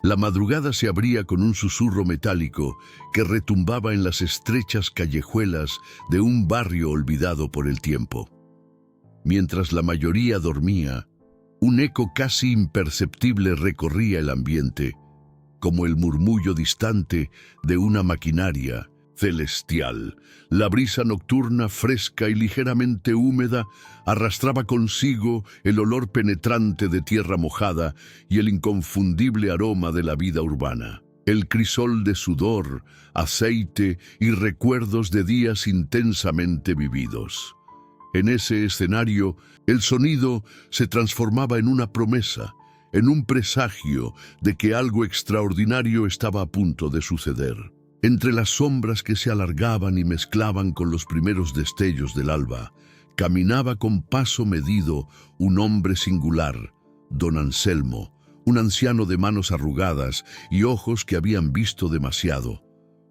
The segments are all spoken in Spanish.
La madrugada se abría con un susurro metálico que retumbaba en las estrechas callejuelas de un barrio olvidado por el tiempo. Mientras la mayoría dormía, un eco casi imperceptible recorría el ambiente, como el murmullo distante de una maquinaria celestial. La brisa nocturna, fresca y ligeramente húmeda, arrastraba consigo el olor penetrante de tierra mojada y el inconfundible aroma de la vida urbana. El crisol de sudor, aceite y recuerdos de días intensamente vividos. En ese escenario, el sonido se transformaba en una promesa, en un presagio de que algo extraordinario estaba a punto de suceder. Entre las sombras que se alargaban y mezclaban con los primeros destellos del alba, caminaba con paso medido un hombre singular, don Anselmo, un anciano de manos arrugadas y ojos que habían visto demasiado.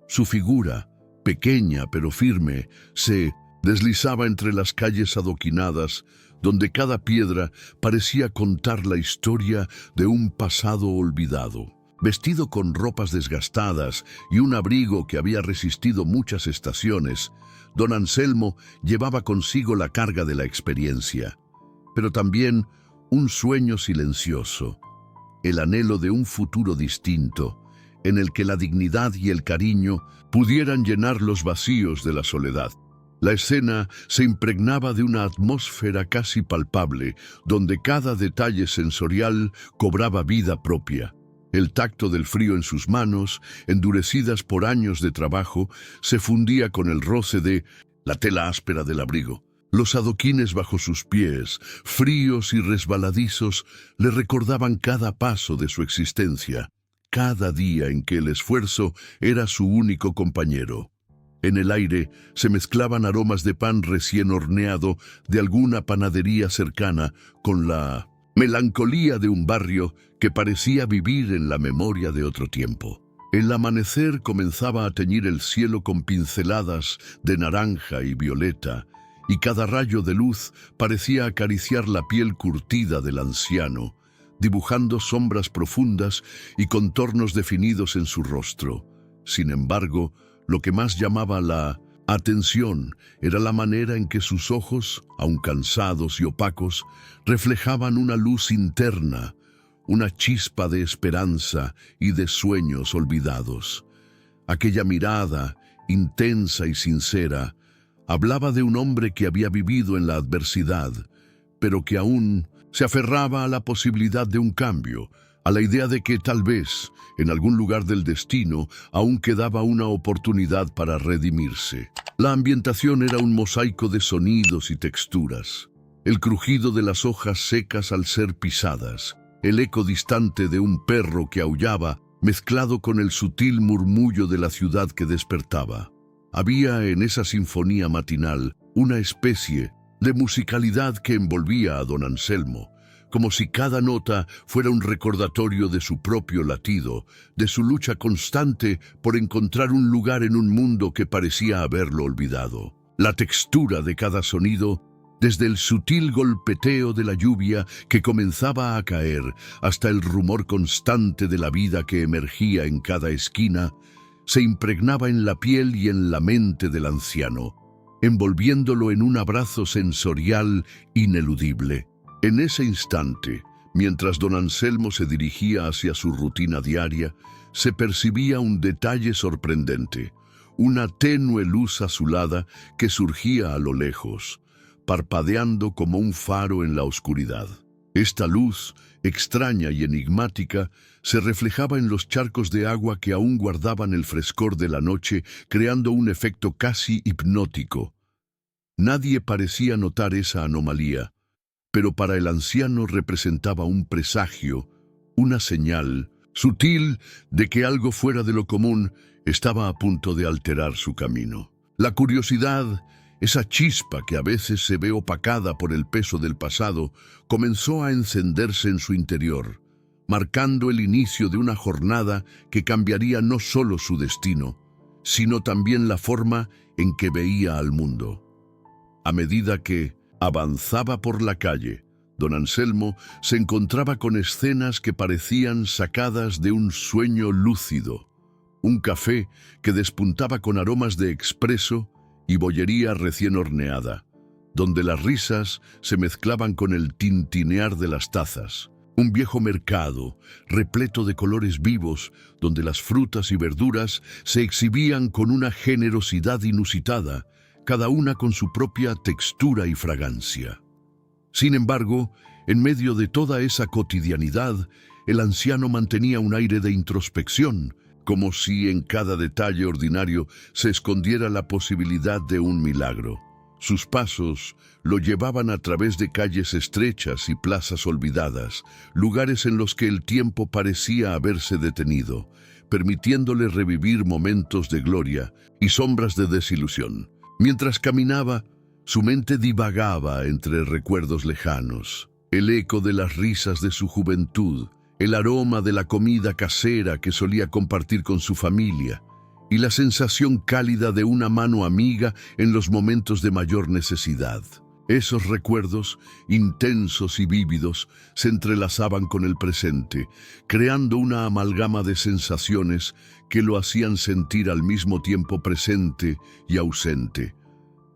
Su figura, pequeña pero firme, se deslizaba entre las calles adoquinadas, donde cada piedra parecía contar la historia de un pasado olvidado. Vestido con ropas desgastadas y un abrigo que había resistido muchas estaciones, don Anselmo llevaba consigo la carga de la experiencia, pero también un sueño silencioso, el anhelo de un futuro distinto, en el que la dignidad y el cariño pudieran llenar los vacíos de la soledad. La escena se impregnaba de una atmósfera casi palpable, donde cada detalle sensorial cobraba vida propia. El tacto del frío en sus manos, endurecidas por años de trabajo, se fundía con el roce de la tela áspera del abrigo. Los adoquines bajo sus pies, fríos y resbaladizos, le recordaban cada paso de su existencia, cada día en que el esfuerzo era su único compañero. En el aire se mezclaban aromas de pan recién horneado de alguna panadería cercana con la melancolía de un barrio que parecía vivir en la memoria de otro tiempo. El amanecer comenzaba a teñir el cielo con pinceladas de naranja y violeta, y cada rayo de luz parecía acariciar la piel curtida del anciano, dibujando sombras profundas y contornos definidos en su rostro. Sin embargo, lo que más llamaba la atención era la manera en que sus ojos, aun cansados y opacos, reflejaban una luz interna, una chispa de esperanza y de sueños olvidados. Aquella mirada, intensa y sincera, hablaba de un hombre que había vivido en la adversidad, pero que aún se aferraba a la posibilidad de un cambio, a la idea de que tal vez, en algún lugar del destino, aún quedaba una oportunidad para redimirse. La ambientación era un mosaico de sonidos y texturas. El crujido de las hojas secas al ser pisadas, el eco distante de un perro que aullaba, mezclado con el sutil murmullo de la ciudad que despertaba. Había en esa sinfonía matinal una especie de musicalidad que envolvía a don Anselmo, como si cada nota fuera un recordatorio de su propio latido, de su lucha constante por encontrar un lugar en un mundo que parecía haberlo olvidado. La textura de cada sonido, desde el sutil golpeteo de la lluvia que comenzaba a caer hasta el rumor constante de la vida que emergía en cada esquina, se impregnaba en la piel y en la mente del anciano, envolviéndolo en un abrazo sensorial ineludible. En ese instante, mientras don Anselmo se dirigía hacia su rutina diaria, se percibía un detalle sorprendente, una tenue luz azulada que surgía a lo lejos, parpadeando como un faro en la oscuridad. Esta luz, extraña y enigmática, se reflejaba en los charcos de agua que aún guardaban el frescor de la noche, creando un efecto casi hipnótico. Nadie parecía notar esa anomalía, pero para el anciano representaba un presagio, una señal sutil de que algo fuera de lo común estaba a punto de alterar su camino. La curiosidad, esa chispa que a veces se ve opacada por el peso del pasado, comenzó a encenderse en su interior, marcando el inicio de una jornada que cambiaría no solo su destino, sino también la forma en que veía al mundo. A medida que avanzaba por la calle, Don Anselmo se encontraba con escenas que parecían sacadas de un sueño lúcido. Un café que despuntaba con aromas de expreso y bollería recién horneada, donde las risas se mezclaban con el tintinear de las tazas. Un viejo mercado, repleto de colores vivos, donde las frutas y verduras se exhibían con una generosidad inusitada, cada una con su propia textura y fragancia. Sin embargo, en medio de toda esa cotidianidad, el anciano mantenía un aire de introspección, como si en cada detalle ordinario se escondiera la posibilidad de un milagro. Sus pasos lo llevaban a través de calles estrechas y plazas olvidadas, lugares en los que el tiempo parecía haberse detenido, permitiéndole revivir momentos de gloria y sombras de desilusión. Mientras caminaba, su mente divagaba entre recuerdos lejanos, el eco de las risas de su juventud, el aroma de la comida casera que solía compartir con su familia, y la sensación cálida de una mano amiga en los momentos de mayor necesidad. Esos recuerdos, intensos y vívidos, se entrelazaban con el presente, creando una amalgama de sensaciones que lo hacían sentir al mismo tiempo presente y ausente.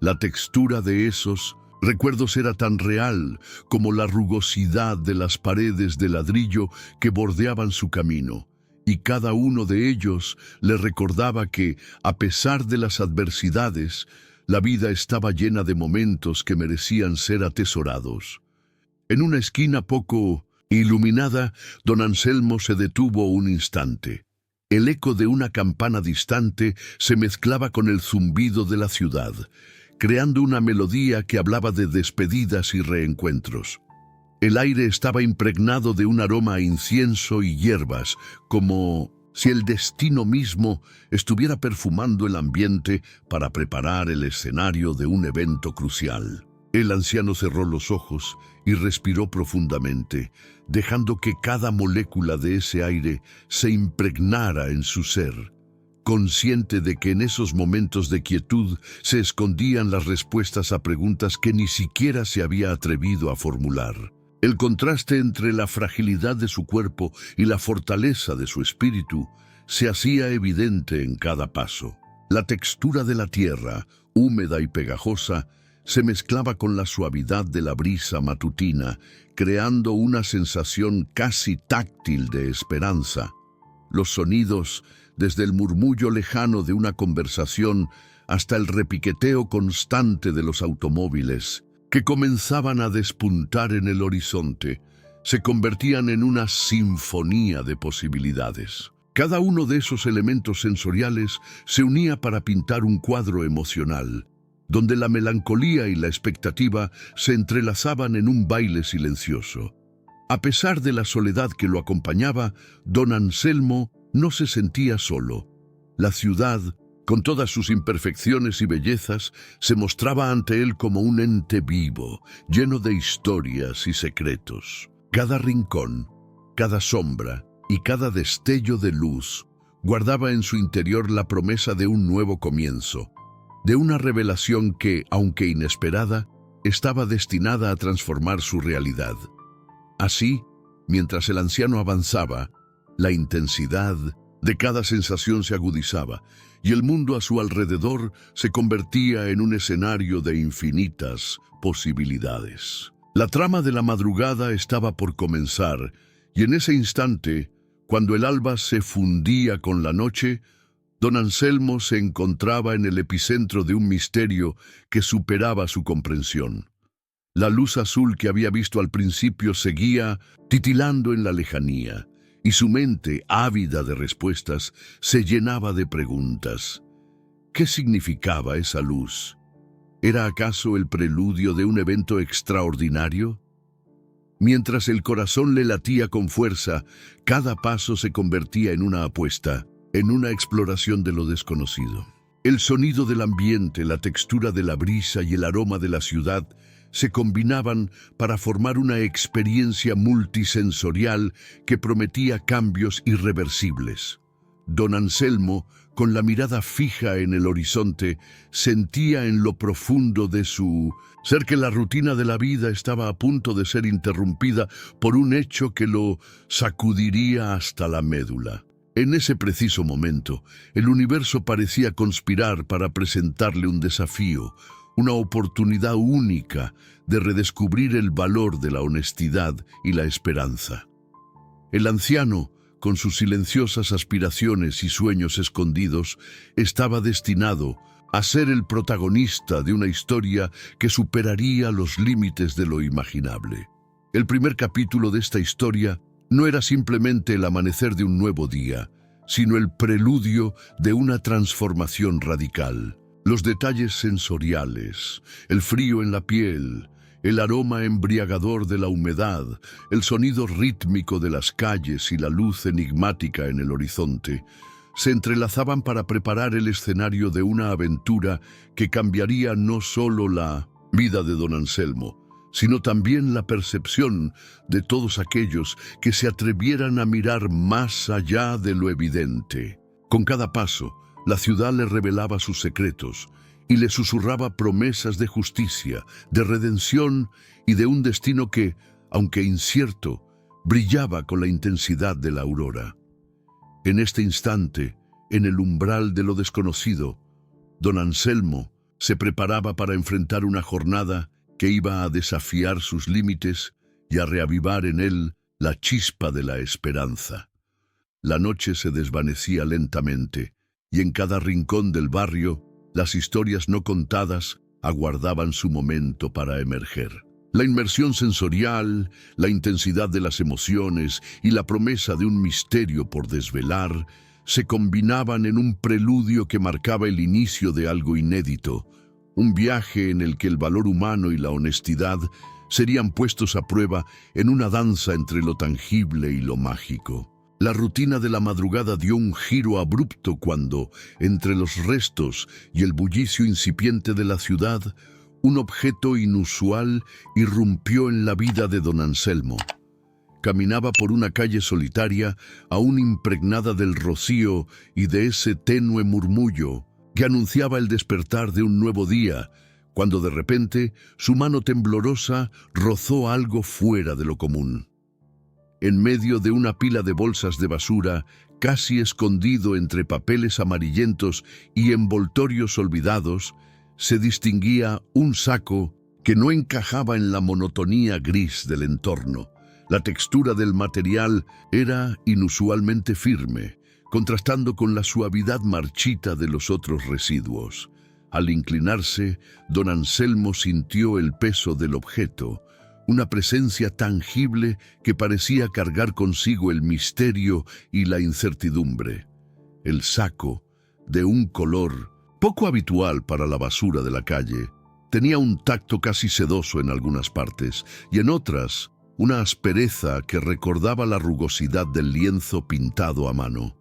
La textura de esos recuerdos era tan real como la rugosidad de las paredes de ladrillo que bordeaban su camino, y cada uno de ellos le recordaba que, a pesar de las adversidades, la vida estaba llena de momentos que merecían ser atesorados. En una esquina poco iluminada, don Anselmo se detuvo un instante. El eco de una campana distante se mezclaba con el zumbido de la ciudad, creando una melodía que hablaba de despedidas y reencuentros. El aire estaba impregnado de un aroma a incienso y hierbas, como si el destino mismo estuviera perfumando el ambiente para preparar el escenario de un evento crucial. El anciano cerró los ojos y respiró profundamente, dejando que cada molécula de ese aire se impregnara en su ser, consciente de que en esos momentos de quietud se escondían las respuestas a preguntas que ni siquiera se había atrevido a formular. El contraste entre la fragilidad de su cuerpo y la fortaleza de su espíritu se hacía evidente en cada paso. La textura de la tierra, húmeda y pegajosa, se mezclaba con la suavidad de la brisa matutina, creando una sensación casi táctil de esperanza. Los sonidos, desde el murmullo lejano de una conversación hasta el repiqueteo constante de los automóviles, que comenzaban a despuntar en el horizonte, se convertían en una sinfonía de posibilidades. Cada uno de esos elementos sensoriales se unía para pintar un cuadro emocional, donde la melancolía y la expectativa se entrelazaban en un baile silencioso. A pesar de la soledad que lo acompañaba, don Anselmo no se sentía solo. La ciudad, con todas sus imperfecciones y bellezas, se mostraba ante él como un ente vivo, lleno de historias y secretos. Cada rincón, cada sombra y cada destello de luz guardaba en su interior la promesa de un nuevo comienzo, de una revelación que, aunque inesperada, estaba destinada a transformar su realidad. Así, mientras el anciano avanzaba, la intensidad de cada sensación se agudizaba, y el mundo a su alrededor se convertía en un escenario de infinitas posibilidades. La trama de la madrugada estaba por comenzar, y en ese instante, cuando el alba se fundía con la noche, don Anselmo se encontraba en el epicentro de un misterio que superaba su comprensión. La luz azul que había visto al principio seguía titilando en la lejanía, y su mente, ávida de respuestas, se llenaba de preguntas. ¿Qué significaba esa luz? ¿Era acaso el preludio de un evento extraordinario? Mientras el corazón le latía con fuerza, cada paso se convertía en una apuesta, en una exploración de lo desconocido. El sonido del ambiente, la textura de la brisa y el aroma de la ciudad se combinaban para formar una experiencia multisensorial que prometía cambios irreversibles. Don Anselmo, con la mirada fija en el horizonte, sentía en lo profundo de su ser que la rutina de la vida estaba a punto de ser interrumpida por un hecho que lo sacudiría hasta la médula. En ese preciso momento, el universo parecía conspirar para presentarle un desafío, una oportunidad única de redescubrir el valor de la honestidad y la esperanza. El anciano, con sus silenciosas aspiraciones y sueños escondidos, estaba destinado a ser el protagonista de una historia que superaría los límites de lo imaginable. El primer capítulo de esta historia no era simplemente el amanecer de un nuevo día, sino el preludio de una transformación radical. Los detalles sensoriales, el frío en la piel, el aroma embriagador de la humedad, el sonido rítmico de las calles y la luz enigmática en el horizonte, se entrelazaban para preparar el escenario de una aventura que cambiaría no solo la vida de don Anselmo, sino también la percepción de todos aquellos que se atrevieran a mirar más allá de lo evidente. Con cada paso, la ciudad le revelaba sus secretos y le susurraba promesas de justicia, de redención y de un destino que, aunque incierto, brillaba con la intensidad de la aurora. En este instante, en el umbral de lo desconocido, don Anselmo se preparaba para enfrentar una jornada que iba a desafiar sus límites y a reavivar en él la chispa de la esperanza. La noche se desvanecía lentamente, y en cada rincón del barrio, las historias no contadas aguardaban su momento para emerger. La inmersión sensorial, la intensidad de las emociones y la promesa de un misterio por desvelar se combinaban en un preludio que marcaba el inicio de algo inédito, un viaje en el que el valor humano y la honestidad serían puestos a prueba en una danza entre lo tangible y lo mágico. La rutina de la madrugada dio un giro abrupto cuando, entre los restos y el bullicio incipiente de la ciudad, un objeto inusual irrumpió en la vida de don Anselmo. Caminaba por una calle solitaria, aún impregnada del rocío y de ese tenue murmullo que anunciaba el despertar de un nuevo día, cuando de repente su mano temblorosa rozó algo fuera de lo común. En medio de una pila de bolsas de basura, casi escondido entre papeles amarillentos y envoltorios olvidados, se distinguía un saco que no encajaba en la monotonía gris del entorno. La textura del material era inusualmente firme, contrastando con la suavidad marchita de los otros residuos. Al inclinarse, don Anselmo sintió el peso del objeto, una presencia tangible que parecía cargar consigo el misterio y la incertidumbre. El saco, de un color poco habitual para la basura de la calle, tenía un tacto casi sedoso en algunas partes y en otras una aspereza que recordaba la rugosidad del lienzo pintado a mano.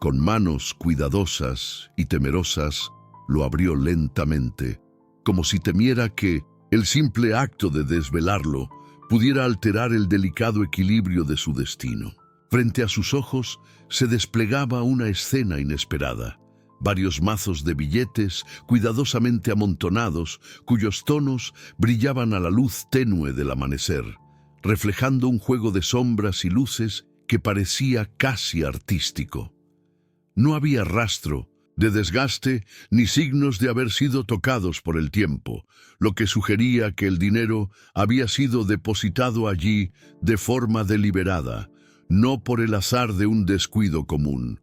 Con manos cuidadosas y temerosas, lo abrió lentamente, como si temiera que el simple acto de desvelarlo pudiera alterar el delicado equilibrio de su destino. Frente a sus ojos se desplegaba una escena inesperada. Varios mazos de billetes cuidadosamente amontonados, cuyos tonos brillaban a la luz tenue del amanecer, reflejando un juego de sombras y luces que parecía casi artístico. No había rastro de desgaste ni signos de haber sido tocados por el tiempo, lo que sugería que el dinero había sido depositado allí de forma deliberada, no por el azar de un descuido común.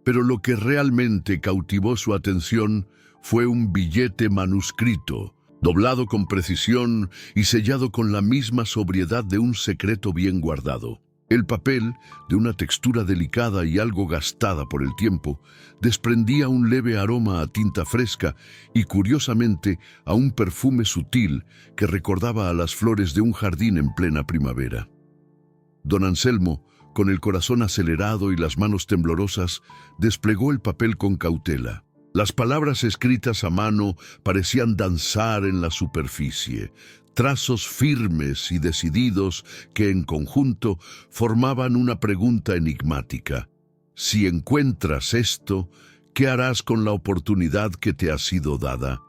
Pero lo que realmente cautivó su atención fue un billete manuscrito, doblado con precisión y sellado con la misma sobriedad de un secreto bien guardado. El papel, de una textura delicada y algo gastada por el tiempo, desprendía un leve aroma a tinta fresca y, curiosamente, a un perfume sutil que recordaba a las flores de un jardín en plena primavera. Don Anselmo, con el corazón acelerado y las manos temblorosas, desplegó el papel con cautela. Las palabras escritas a mano parecían danzar en la superficie, trazos firmes y decididos que en conjunto formaban una pregunta enigmática. Si encuentras esto, ¿Qué harás con la oportunidad que te ha sido dada?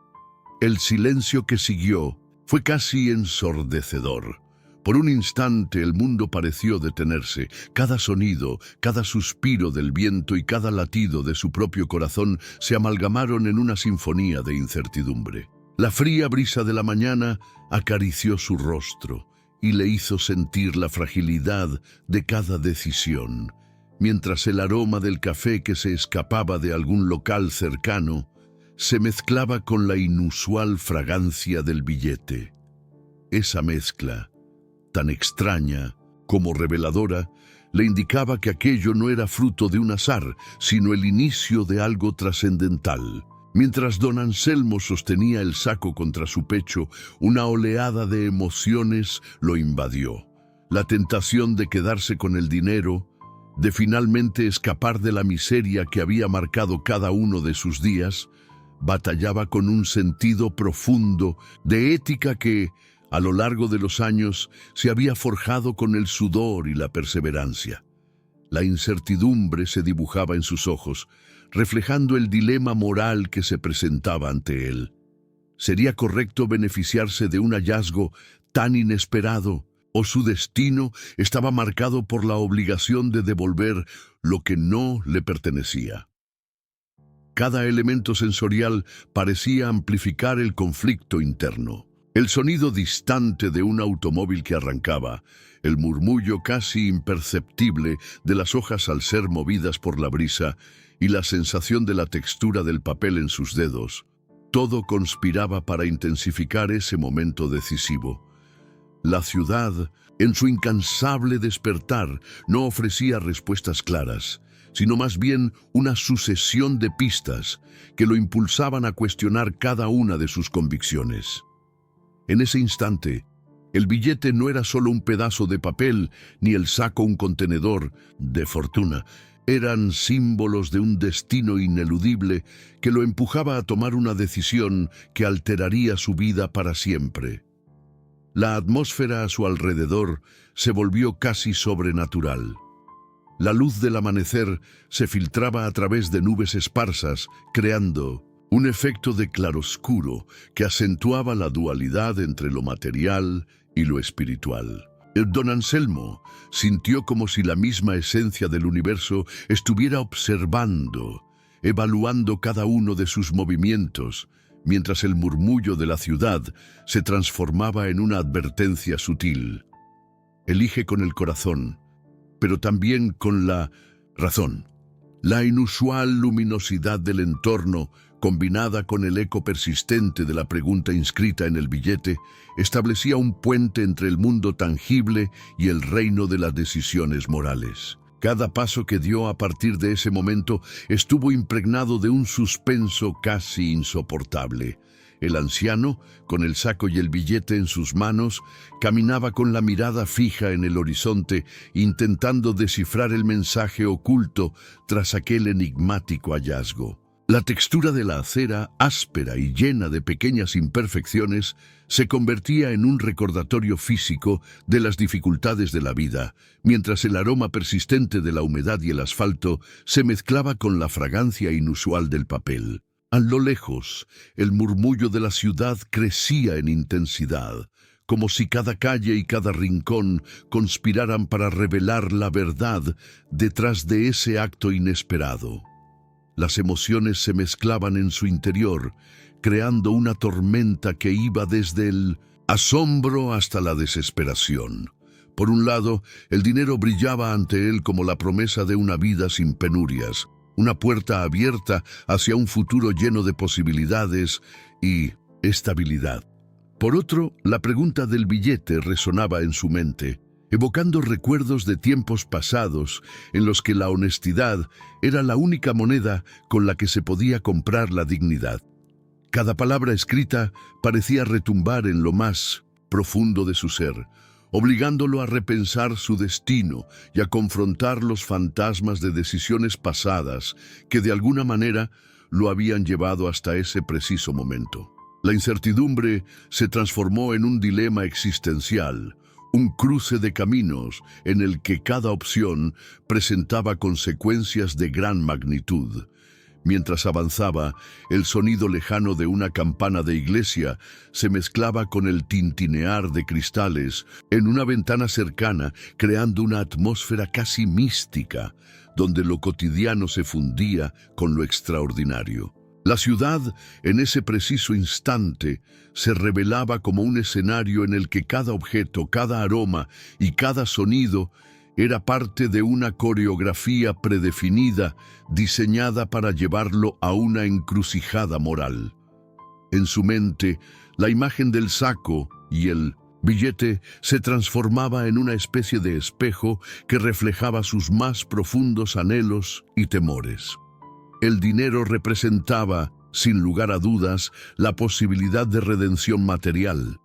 El silencio que siguió fue casi ensordecedor. Por un instante el mundo pareció detenerse. Cada sonido, cada suspiro del viento y cada latido de su propio corazón se amalgamaron en una sinfonía de incertidumbre. La fría brisa de la mañana acarició su rostro y le hizo sentir la fragilidad de cada decisión, mientras el aroma del café que se escapaba de algún local cercano se mezclaba con la inusual fragancia del billete. Esa mezcla, tan extraña como reveladora, le indicaba que aquello no era fruto de un azar, sino el inicio de algo trascendental. Mientras don Anselmo sostenía el saco contra su pecho, una oleada de emociones lo invadió. La tentación de quedarse con el dinero, de finalmente escapar de la miseria que había marcado cada uno de sus días, batallaba con un sentido profundo de ética que, a lo largo de los años, se había forjado con el sudor y la perseverancia. La incertidumbre se dibujaba en sus ojos, reflejando el dilema moral que se presentaba ante él. ¿Sería correcto beneficiarse de un hallazgo tan inesperado, o su destino estaba marcado por la obligación de devolver lo que no le pertenecía? Cada elemento sensorial parecía amplificar el conflicto interno. El sonido distante de un automóvil que arrancaba, el murmullo casi imperceptible de las hojas al ser movidas por la brisa y la sensación de la textura del papel en sus dedos, todo conspiraba para intensificar ese momento decisivo. La ciudad, en su incansable despertar, no ofrecía respuestas claras, sino más bien una sucesión de pistas que lo impulsaban a cuestionar cada una de sus convicciones. En ese instante, el billete no era solo un pedazo de papel, ni el saco un contenedor de fortuna. Eran símbolos de un destino ineludible que lo empujaba a tomar una decisión que alteraría su vida para siempre. La atmósfera a su alrededor se volvió casi sobrenatural. La luz del amanecer se filtraba a través de nubes esparsas, creando un efecto de claroscuro que acentuaba la dualidad entre lo material y lo espiritual. Don Anselmo sintió como si la misma esencia del universo estuviera observando, evaluando cada uno de sus movimientos, mientras el murmullo de la ciudad se transformaba en una advertencia sutil. Elige con el corazón, pero también con la razón. La inusual luminosidad del entorno, combinada con el eco persistente de la pregunta inscrita en el billete, establecía un puente entre el mundo tangible y el reino de las decisiones morales. Cada paso que dio a partir de ese momento estuvo impregnado de un suspenso casi insoportable. El anciano, con el saco y el billete en sus manos, caminaba con la mirada fija en el horizonte, intentando descifrar el mensaje oculto tras aquel enigmático hallazgo. La textura de la acera, áspera y llena de pequeñas imperfecciones, se convertía en un recordatorio físico de las dificultades de la vida, mientras el aroma persistente de la humedad y el asfalto se mezclaba con la fragancia inusual del papel. A lo lejos, el murmullo de la ciudad crecía en intensidad, como si cada calle y cada rincón conspiraran para revelar la verdad detrás de ese acto inesperado. Las emociones se mezclaban en su interior, creando una tormenta que iba desde el asombro hasta la desesperación. Por un lado, el dinero brillaba ante él como la promesa de una vida sin penurias, una puerta abierta hacia un futuro lleno de posibilidades y estabilidad. Por otro, la pregunta del billete resonaba en su mente, evocando recuerdos de tiempos pasados en los que la honestidad era la única moneda con la que se podía comprar la dignidad. Cada palabra escrita parecía retumbar en lo más profundo de su ser, obligándolo a repensar su destino y a confrontar los fantasmas de decisiones pasadas que de alguna manera lo habían llevado hasta ese preciso momento. La incertidumbre se transformó en un dilema existencial, un cruce de caminos en el que cada opción presentaba consecuencias de gran magnitud. Mientras avanzaba, el sonido lejano de una campana de iglesia se mezclaba con el tintinear de cristales en una ventana cercana, creando una atmósfera casi mística, donde lo cotidiano se fundía con lo extraordinario. La ciudad, en ese preciso instante, se revelaba como un escenario en el que cada objeto, cada aroma y cada sonido era parte de una coreografía predefinida, diseñada para llevarlo a una encrucijada moral. En su mente, la imagen del saco y el billete se transformaba en una especie de espejo que reflejaba sus más profundos anhelos y temores. El dinero representaba, sin lugar a dudas, la posibilidad de redención material,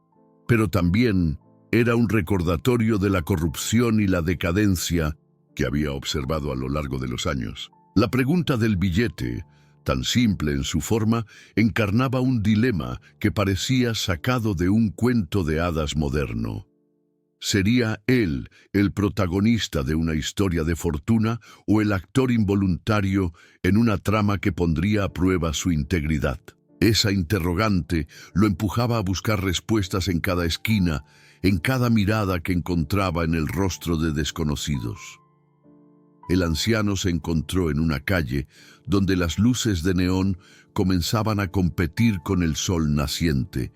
pero también era un recordatorio de la corrupción y la decadencia que había observado a lo largo de los años. La pregunta del billete, tan simple en su forma, encarnaba un dilema que parecía sacado de un cuento de hadas moderno. ¿Sería él el protagonista de una historia de fortuna o el actor involuntario en una trama que pondría a prueba su integridad? Esa interrogante lo empujaba a buscar respuestas en cada esquina, en cada mirada que encontraba en el rostro de desconocidos. El anciano se encontró en una calle donde las luces de neón comenzaban a competir con el sol naciente,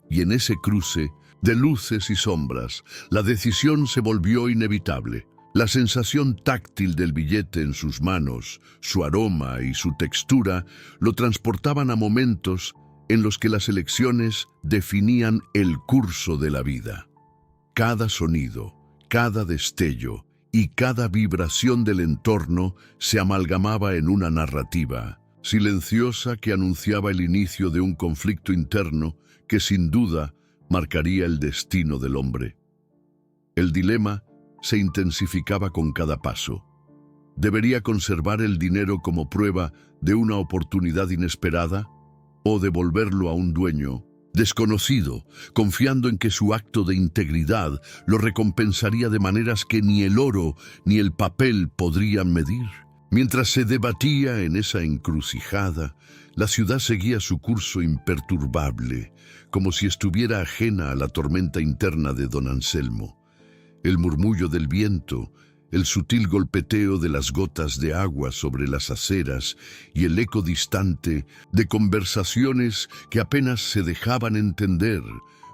y en ese cruce de luces y sombras, la decisión se volvió inevitable. La sensación táctil del billete en sus manos, su aroma y su textura lo transportaban a momentos en los que las elecciones definían el curso de la vida. Cada sonido, cada destello y cada vibración del entorno se amalgamaba en una narrativa silenciosa que anunciaba el inicio de un conflicto interno que sin duda marcaría el destino del hombre. El dilema se intensificaba con cada paso. ¿Debería conservar el dinero como prueba de una oportunidad inesperada o devolverlo a un dueño desconocido, confiando en que su acto de integridad lo recompensaría de maneras que ni el oro ni el papel podrían medir? Mientras se debatía en esa encrucijada, la ciudad seguía su curso imperturbable, como si estuviera ajena a la tormenta interna de don Anselmo. El murmullo del viento, el sutil golpeteo de las gotas de agua sobre las aceras y el eco distante de conversaciones que apenas se dejaban entender,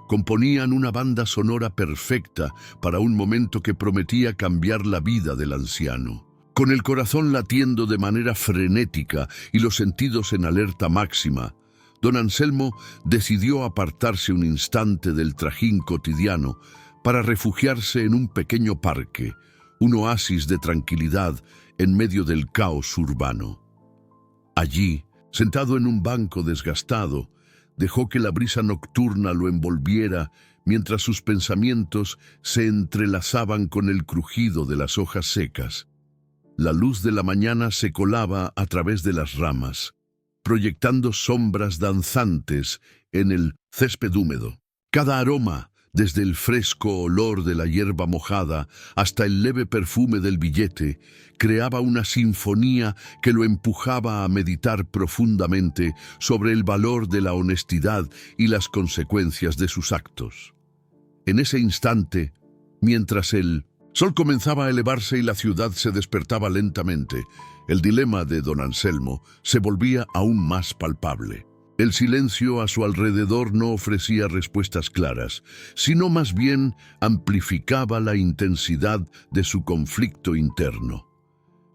componían una banda sonora perfecta para un momento que prometía cambiar la vida del anciano. Con el corazón latiendo de manera frenética y los sentidos en alerta máxima, don Anselmo decidió apartarse un instante del trajín cotidiano para refugiarse en un pequeño parque, un oasis de tranquilidad en medio del caos urbano. Allí, sentado en un banco desgastado, dejó que la brisa nocturna lo envolviera mientras sus pensamientos se entrelazaban con el crujido de las hojas secas. La luz de la mañana se colaba a través de las ramas, proyectando sombras danzantes en el césped húmedo. Cada aroma, desde el fresco olor de la hierba mojada hasta el leve perfume del billete, creaba una sinfonía que lo empujaba a meditar profundamente sobre el valor de la honestidad y las consecuencias de sus actos. En ese instante, mientras el sol comenzaba a elevarse y la ciudad se despertaba lentamente, el dilema de don Anselmo se volvía aún más palpable. El silencio a su alrededor no ofrecía respuestas claras, sino más bien amplificaba la intensidad de su conflicto interno.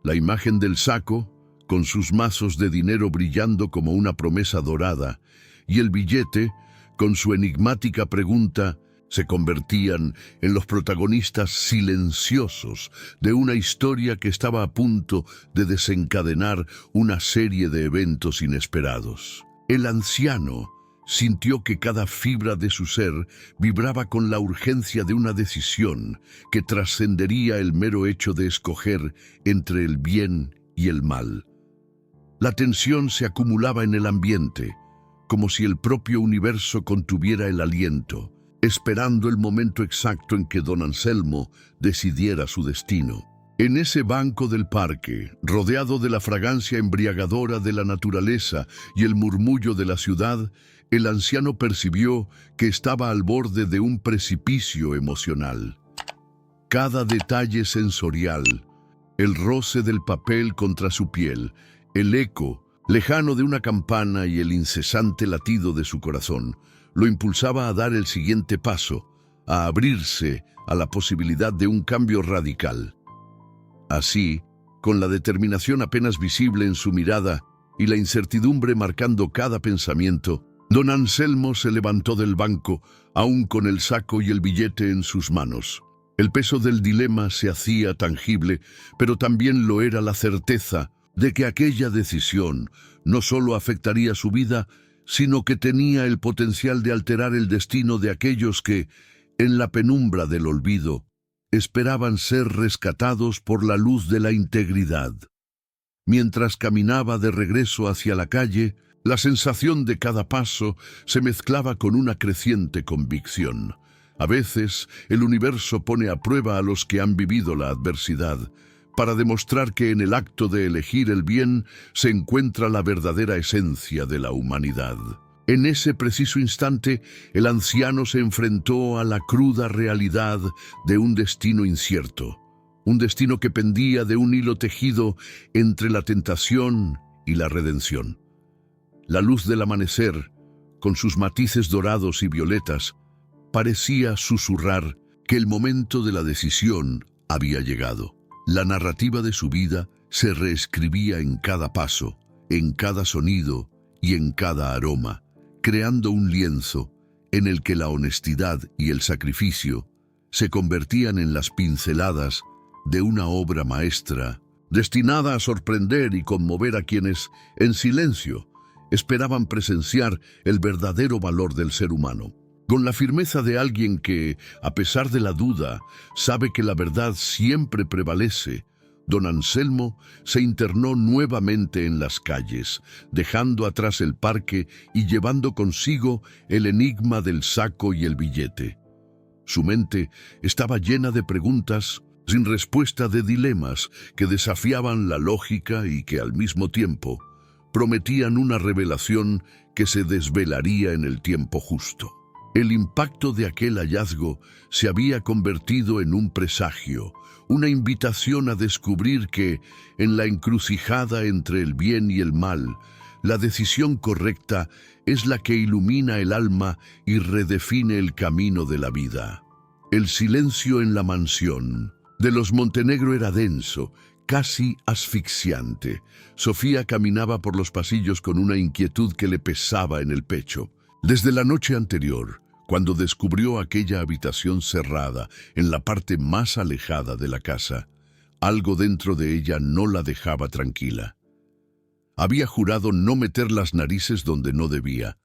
La imagen del saco, con sus mazos de dinero brillando como una promesa dorada, y el billete, con su enigmática pregunta, se convertían en los protagonistas silenciosos de una historia que estaba a punto de desencadenar una serie de eventos inesperados. El anciano sintió que cada fibra de su ser vibraba con la urgencia de una decisión que trascendería el mero hecho de escoger entre el bien y el mal. La tensión se acumulaba en el ambiente, como si el propio universo contuviera el aliento, esperando el momento exacto en que don Anselmo decidiera su destino. En ese banco del parque, rodeado de la fragancia embriagadora de la naturaleza y el murmullo de la ciudad, el anciano percibió que estaba al borde de un precipicio emocional. Cada detalle sensorial, el roce del papel contra su piel, el eco lejano de una campana y el incesante latido de su corazón, lo impulsaba a dar el siguiente paso, a abrirse a la posibilidad de un cambio radical. Así, con la determinación apenas visible en su mirada y la incertidumbre marcando cada pensamiento, don Anselmo se levantó del banco, aún con el saco y el billete en sus manos. El peso del dilema se hacía tangible, pero también lo era la certeza de que aquella decisión no solo afectaría su vida, sino que tenía el potencial de alterar el destino de aquellos que, en la penumbra del olvido, esperaban ser rescatados por la luz de la integridad. Mientras caminaba de regreso hacia la calle, la sensación de cada paso se mezclaba con una creciente convicción. A veces, el universo pone a prueba a los que han vivido la adversidad, para demostrar que en el acto de elegir el bien se encuentra la verdadera esencia de la humanidad. En ese preciso instante, el anciano se enfrentó a la cruda realidad de un destino incierto, un destino que pendía de un hilo tejido entre la tentación y la redención. La luz del amanecer, con sus matices dorados y violetas, parecía susurrar que el momento de la decisión había llegado. La narrativa de su vida se reescribía en cada paso, en cada sonido y en cada aroma, creando un lienzo en el que la honestidad y el sacrificio se convertían en las pinceladas de una obra maestra, destinada a sorprender y conmover a quienes, en silencio, esperaban presenciar el verdadero valor del ser humano. Con la firmeza de alguien que, a pesar de la duda, sabe que la verdad siempre prevalece, don Anselmo se internó nuevamente en las calles, dejando atrás el parque y llevando consigo el enigma del saco y el billete. Su mente estaba llena de preguntas sin respuesta, de dilemas que desafiaban la lógica y que al mismo tiempo prometían una revelación que se desvelaría en el tiempo justo. El impacto de aquel hallazgo se había convertido en un presagio, una invitación a descubrir que, en la encrucijada entre el bien y el mal, la decisión correcta es la que ilumina el alma y redefine el camino de la vida. El silencio en la mansión de los Montenegro era denso, casi asfixiante. Sofía caminaba por los pasillos con una inquietud que le pesaba en el pecho. Desde la noche anterior, cuando descubrió aquella habitación cerrada en la parte más alejada de la casa, algo dentro de ella no la dejaba tranquila. Había jurado no meter las narices donde no debía,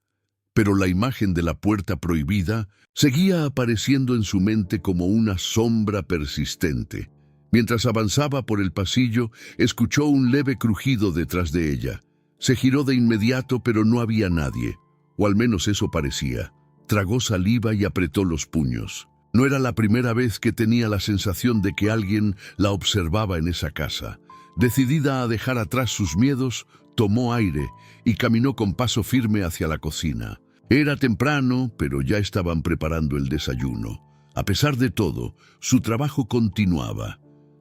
pero la imagen de la puerta prohibida seguía apareciendo en su mente como una sombra persistente. Mientras avanzaba por el pasillo, escuchó un leve crujido detrás de ella. Se giró de inmediato, pero no había nadie, o al menos eso parecía. Tragó saliva y apretó los puños. No era la primera vez que tenía la sensación de que alguien la observaba en esa casa. Decidida a dejar atrás sus miedos, tomó aire y caminó con paso firme hacia la cocina. Era temprano, pero ya estaban preparando el desayuno. A pesar de todo, su trabajo continuaba.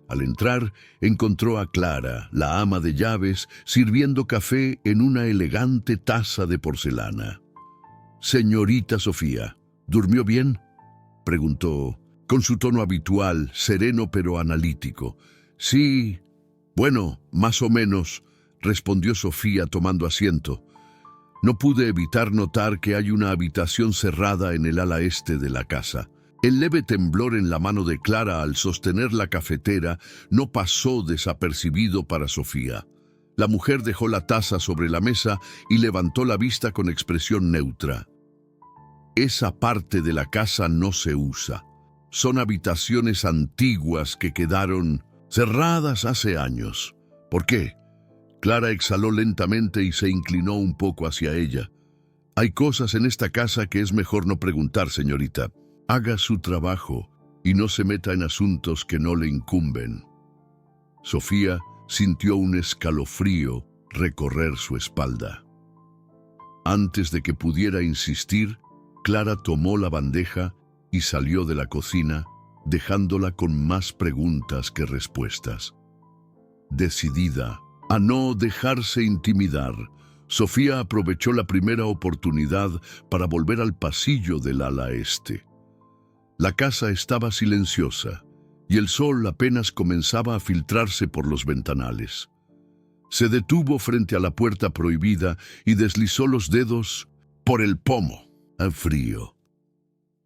Al entrar, encontró a Clara, la ama de llaves, sirviendo café en una elegante taza de porcelana. «Señorita Sofía, ¿durmió bien?», preguntó, con su tono habitual, sereno pero analítico. «Sí, bueno, más o menos», respondió Sofía tomando asiento. «No pude evitar notar que hay una habitación cerrada en el ala este de la casa». El leve temblor en la mano de Clara al sostener la cafetera no pasó desapercibido para Sofía. La mujer dejó la taza sobre la mesa y levantó la vista con expresión neutra. «Esa parte de la casa no se usa. Son habitaciones antiguas que quedaron cerradas hace años». «¿Por qué?». Clara exhaló lentamente y se inclinó un poco hacia ella. «Hay cosas en esta casa que es mejor no preguntar, señorita. Haga su trabajo y no se meta en asuntos que no le incumben». Sofía sintió un escalofrío recorrer su espalda. Antes de que pudiera insistir, Clara tomó la bandeja y salió de la cocina, dejándola con más preguntas que respuestas. Decidida a no dejarse intimidar, Sofía aprovechó la primera oportunidad para volver al pasillo del ala este. La casa estaba silenciosa y el sol apenas comenzaba a filtrarse por los ventanales. Se detuvo frente a la puerta prohibida y deslizó los dedos por el pomo, a frío.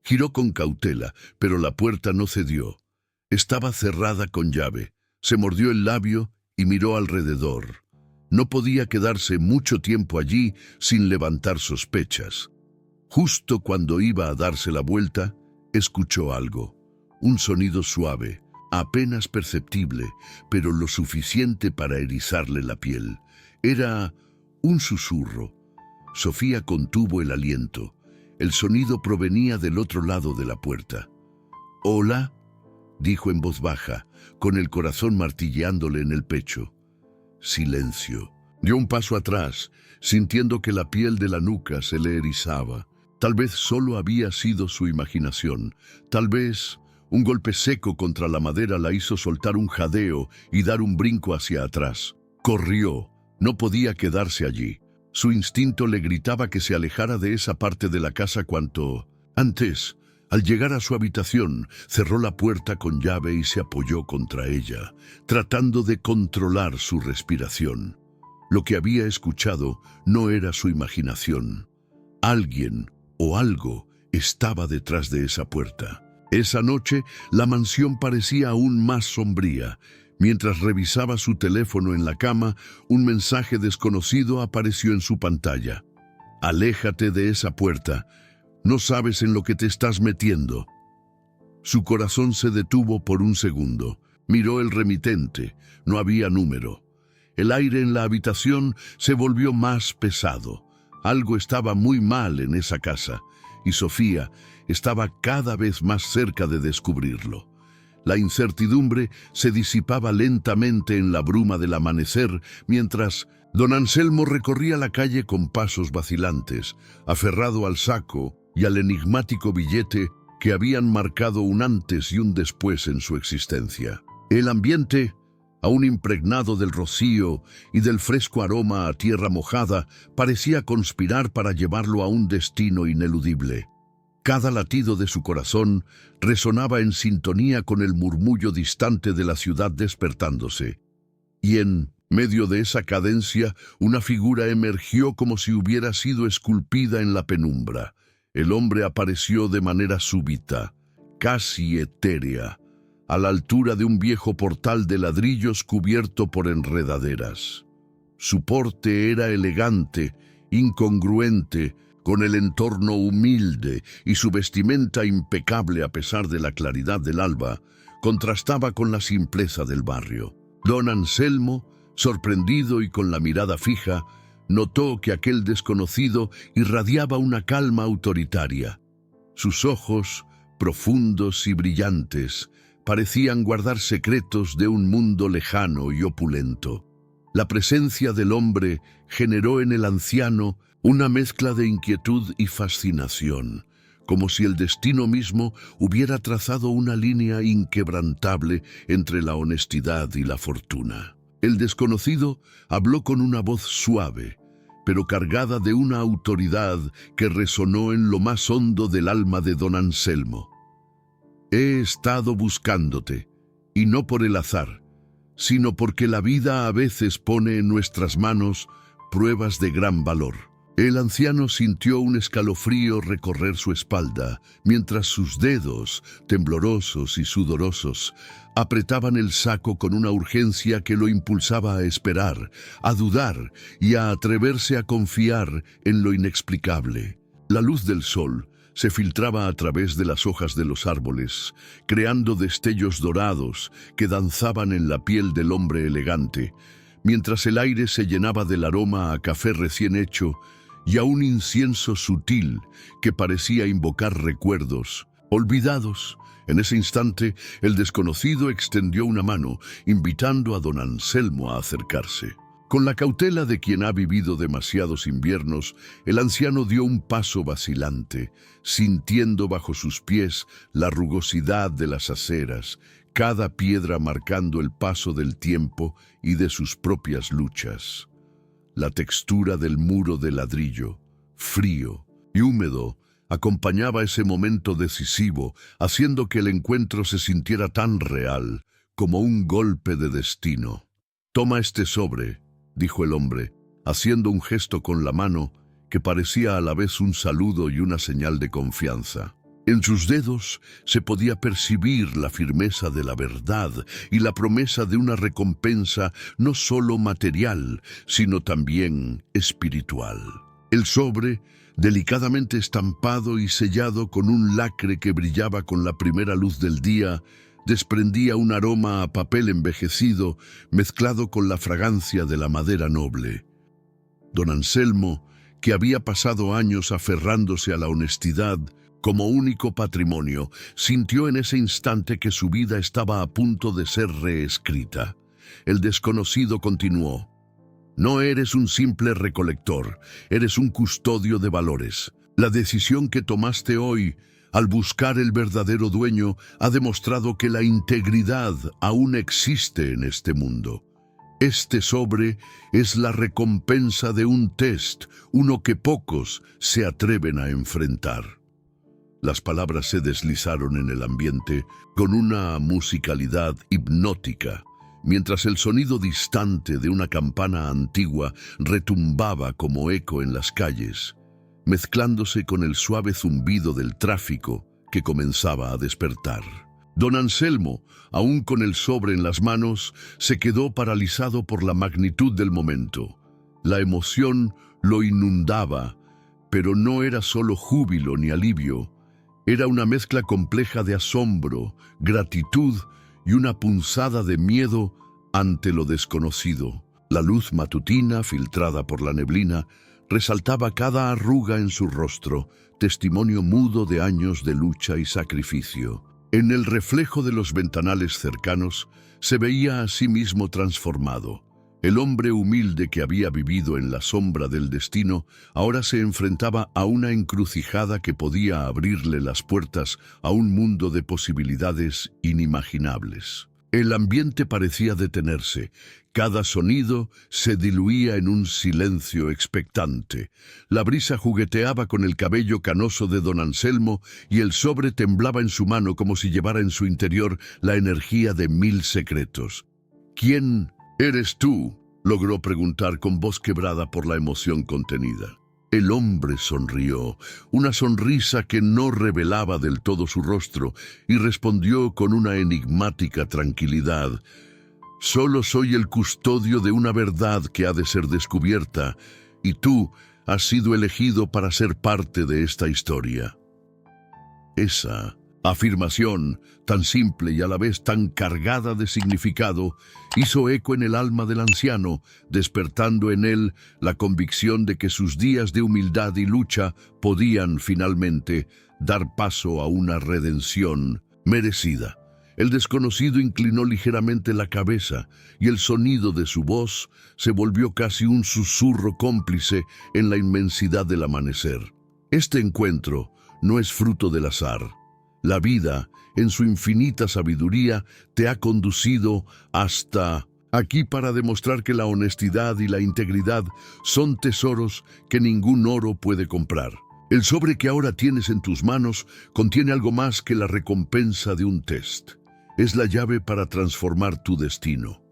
Giró con cautela, pero la puerta no cedió. Estaba cerrada con llave. Se mordió el labio y miró alrededor. No podía quedarse mucho tiempo allí sin levantar sospechas. Justo cuando iba a darse la vuelta, escuchó algo. Un sonido suave, apenas perceptible, pero lo suficiente para erizarle la piel. Era un susurro. Sofía contuvo el aliento. El sonido provenía del otro lado de la puerta. «Hola», dijo en voz baja, con el corazón martilleándole en el pecho. Silencio. Dio un paso atrás, sintiendo que la piel de la nuca se le erizaba. Tal vez solo había sido su imaginación. Tal vez un golpe seco contra la madera la hizo soltar un jadeo y dar un brinco hacia atrás. Corrió. No podía quedarse allí. Su instinto le gritaba que se alejara de esa parte de la casa cuanto antes. Al llegar a su habitación, cerró la puerta con llave y se apoyó contra ella, tratando de controlar su respiración. Lo que había escuchado no era su imaginación. Alguien o algo estaba detrás de esa puerta. Esa noche, la mansión parecía aún más sombría. Mientras revisaba su teléfono en la cama, un mensaje desconocido apareció en su pantalla. «Aléjate de esa puerta. No sabes en lo que te estás metiendo». Su corazón se detuvo por un segundo. Miró el remitente. No había número. El aire en la habitación se volvió más pesado. Algo estaba muy mal en esa casa, y Sofía estaba cada vez más cerca de descubrirlo. La incertidumbre se disipaba lentamente en la bruma del amanecer, mientras don Anselmo recorría la calle con pasos vacilantes, aferrado al saco y al enigmático billete que habían marcado un antes y un después en su existencia. El ambiente, aún impregnado del rocío y del fresco aroma a tierra mojada, parecía conspirar para llevarlo a un destino ineludible. Cada latido de su corazón resonaba en sintonía con el murmullo distante de la ciudad despertándose. Y en medio de esa cadencia, una figura emergió como si hubiera sido esculpida en la penumbra. El hombre apareció de manera súbita, casi etérea, a la altura de un viejo portal de ladrillos cubierto por enredaderas. Su porte era elegante, incongruente, con el entorno humilde, y su vestimenta impecable a pesar de la claridad del alba, contrastaba con la simpleza del barrio. Don Anselmo, sorprendido y con la mirada fija, notó que aquel desconocido irradiaba una calma autoritaria. Sus ojos, profundos y brillantes, parecían guardar secretos de un mundo lejano y opulento. La presencia del hombre generó en el anciano una mezcla de inquietud y fascinación, como si el destino mismo hubiera trazado una línea inquebrantable entre la honestidad y la fortuna. El desconocido habló con una voz suave, pero cargada de una autoridad que resonó en lo más hondo del alma de don Anselmo. «He estado buscándote, y no por el azar, sino porque la vida a veces pone en nuestras manos pruebas de gran valor». El anciano sintió un escalofrío recorrer su espalda, mientras sus dedos, temblorosos y sudorosos, apretaban el saco con una urgencia que lo impulsaba a esperar, a dudar y a atreverse a confiar en lo inexplicable. La luz del sol se filtraba a través de las hojas de los árboles, creando destellos dorados que danzaban en la piel del hombre elegante, mientras el aire se llenaba del aroma a café recién hecho y a un incienso sutil que parecía invocar recuerdos olvidados En ese instante, el desconocido extendió una mano, invitando a don Anselmo a acercarse. Con la cautela de quien ha vivido demasiados inviernos, el anciano dio un paso vacilante, sintiendo bajo sus pies la rugosidad de las aceras, cada piedra marcando el paso del tiempo y de sus propias luchas. La textura del muro de ladrillo, frío y húmedo, acompañaba ese momento decisivo, haciendo que el encuentro se sintiera tan real como un golpe de destino. «Toma este sobre», dijo el hombre, haciendo un gesto con la mano que parecía a la vez un saludo y una señal de confianza. En sus dedos se podía percibir la firmeza de la verdad y la promesa de una recompensa no solo material, sino también espiritual. El sobre, delicadamente estampado y sellado con un lacre que brillaba con la primera luz del día, desprendía un aroma a papel envejecido mezclado con la fragancia de la madera noble. Don Anselmo, que había pasado años aferrándose a la honestidad como único patrimonio, sintió en ese instante que su vida estaba a punto de ser reescrita. El desconocido continuó: «No eres un simple recolector, eres un custodio de valores. La decisión que tomaste hoy, al buscar el verdadero dueño, ha demostrado que la integridad aún existe en este mundo. Este sobre es la recompensa de un test, uno que pocos se atreven a enfrentar». Las palabras se deslizaron en el ambiente con una musicalidad hipnótica, mientras el sonido distante de una campana antigua retumbaba como eco en las calles, mezclándose con el suave zumbido del tráfico que comenzaba a despertar. Don Anselmo, aún con el sobre en las manos, se quedó paralizado por la magnitud del momento. La emoción lo inundaba, pero no era solo júbilo ni alivio. Era una mezcla compleja de asombro, gratitud y una punzada de miedo ante lo desconocido. La luz matutina, filtrada por la neblina, resaltaba cada arruga en su rostro, testimonio mudo de años de lucha y sacrificio. En el reflejo de los ventanales cercanos se veía a sí mismo transformado. El hombre humilde que había vivido en la sombra del destino ahora se enfrentaba a una encrucijada que podía abrirle las puertas a un mundo de posibilidades inimaginables. El ambiente parecía detenerse. Cada sonido se diluía en un silencio expectante. La brisa jugueteaba con el cabello canoso de don Anselmo y el sobre temblaba en su mano como si llevara en su interior la energía de 1000 secretos. «¿Quién eres tú?», logró preguntar con voz quebrada por la emoción contenida. El hombre sonrió, una sonrisa que no revelaba del todo su rostro, y respondió con una enigmática tranquilidad: «Solo soy el custodio de una verdad que ha de ser descubierta, y tú has sido elegido para ser parte de esta historia». Esa afirmación, tan simple y a la vez tan cargada de significado, hizo eco en el alma del anciano, despertando en él la convicción de que sus días de humildad y lucha podían, finalmente, dar paso a una redención merecida. El desconocido inclinó ligeramente la cabeza y el sonido de su voz se volvió casi un susurro cómplice en la inmensidad del amanecer. Este encuentro no es fruto del azar. La vida, en su infinita sabiduría, te ha conducido hasta aquí para demostrar que la honestidad y la integridad son tesoros que ningún oro puede comprar. El sobre que ahora tienes en tus manos contiene algo más que la recompensa de un test. Es la llave para transformar tu destino.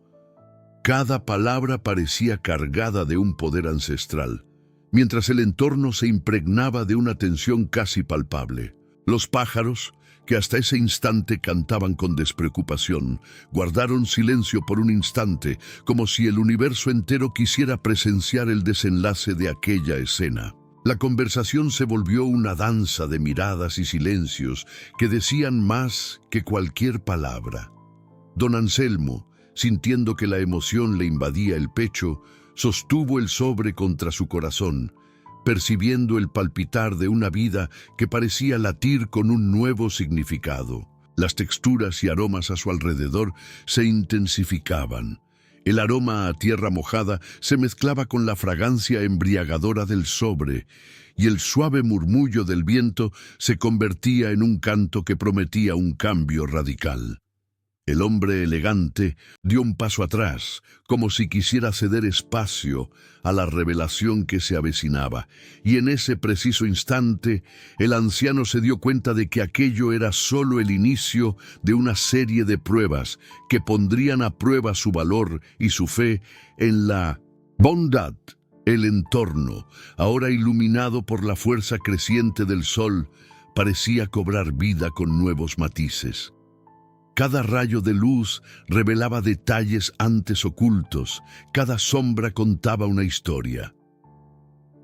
Cada palabra parecía cargada de un poder ancestral, mientras el entorno se impregnaba de una tensión casi palpable. Los pájaros, que hasta ese instante cantaban con despreocupación, guardaron silencio por un instante, como si el universo entero quisiera presenciar el desenlace de aquella escena. La conversación se volvió una danza de miradas y silencios que decían más que cualquier palabra. Don Anselmo, sintiendo que la emoción le invadía el pecho, sostuvo el sobre contra su corazón, percibiendo el palpitar de una vida que parecía latir con un nuevo significado. Las texturas y aromas a su alrededor se intensificaban. El aroma a tierra mojada se mezclaba con la fragancia embriagadora del sobre, y el suave murmullo del viento se convertía en un canto que prometía un cambio radical. El hombre elegante dio un paso atrás, como si quisiera ceder espacio a la revelación que se avecinaba, y en ese preciso instante el anciano se dio cuenta de que aquello era solo el inicio de una serie de pruebas que pondrían a prueba su valor y su fe en la bondad. El entorno, ahora iluminado por la fuerza creciente del sol, parecía cobrar vida con nuevos matices. Cada rayo de luz revelaba detalles antes ocultos, cada sombra contaba una historia.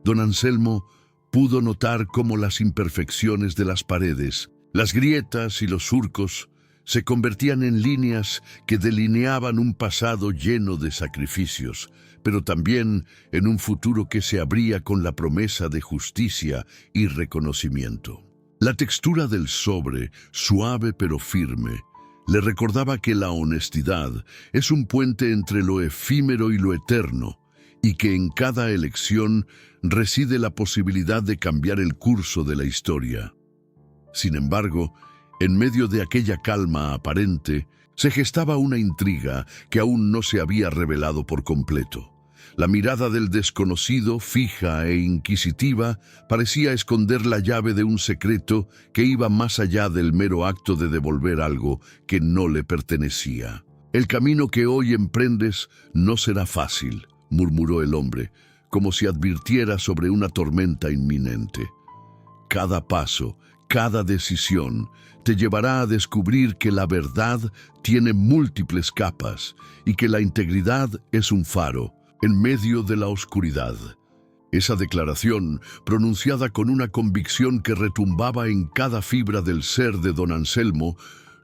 Don Anselmo pudo notar cómo las imperfecciones de las paredes, las grietas y los surcos se convertían en líneas que delineaban un pasado lleno de sacrificios, pero también en un futuro que se abría con la promesa de justicia y reconocimiento. La textura del sobre, suave pero firme, le recordaba que la honestidad es un puente entre lo efímero y lo eterno, y que en cada elección reside la posibilidad de cambiar el curso de la historia. Sin embargo, en medio de aquella calma aparente, se gestaba una intriga que aún no se había revelado por completo. La mirada del desconocido, fija e inquisitiva, parecía esconder la llave de un secreto que iba más allá del mero acto de devolver algo que no le pertenecía. «El camino que hoy emprendes no será fácil», murmuró el hombre, como si advirtiera sobre una tormenta inminente. «Cada paso, cada decisión, te llevará a descubrir que la verdad tiene múltiples capas y que la integridad es un faro en medio de la oscuridad». Esa declaración, pronunciada con una convicción que retumbaba en cada fibra del ser de don Anselmo,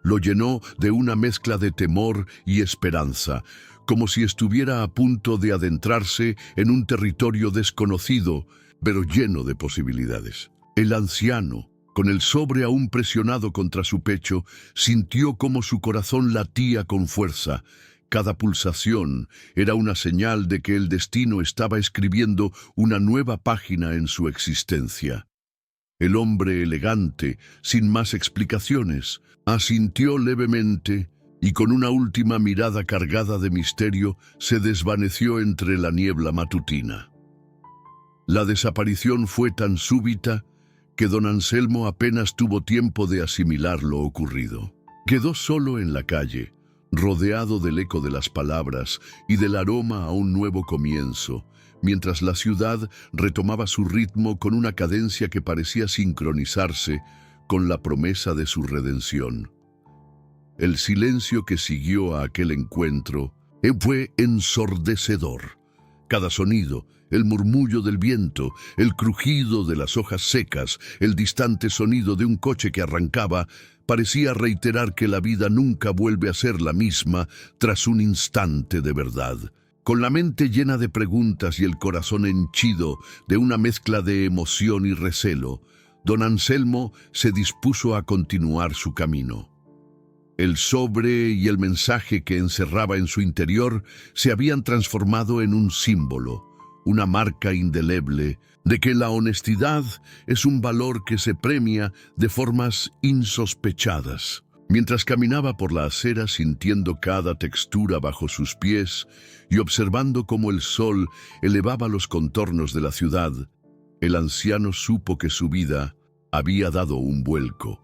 lo llenó de una mezcla de temor y esperanza, como si estuviera a punto de adentrarse en un territorio desconocido, pero lleno de posibilidades. El anciano, con el sobre aún presionado contra su pecho, sintió como su corazón latía con fuerza. Cada pulsación era una señal de que el destino estaba escribiendo una nueva página en su existencia. El hombre elegante, sin más explicaciones, asintió levemente y con una última mirada cargada de misterio se desvaneció entre la niebla matutina. La desaparición fue tan súbita que don Anselmo apenas tuvo tiempo de asimilar lo ocurrido. Quedó solo en la calle, rodeado del eco de las palabras y del aroma a un nuevo comienzo, mientras la ciudad retomaba su ritmo con una cadencia que parecía sincronizarse con la promesa de su redención. El silencio que siguió a aquel encuentro fue ensordecedor. Cada sonido, el murmullo del viento, el crujido de las hojas secas, el distante sonido de un coche que arrancaba, parecía reiterar que la vida nunca vuelve a ser la misma tras un instante de verdad. Con la mente llena de preguntas y el corazón henchido de una mezcla de emoción y recelo, don Anselmo se dispuso a continuar su camino. El sobre y el mensaje que encerraba en su interior se habían transformado en un símbolo, una marca indeleble de que la honestidad es un valor que se premia de formas insospechadas. Mientras caminaba por la acera sintiendo cada textura bajo sus pies y observando cómo el sol elevaba los contornos de la ciudad, el anciano supo que su vida había dado un vuelco.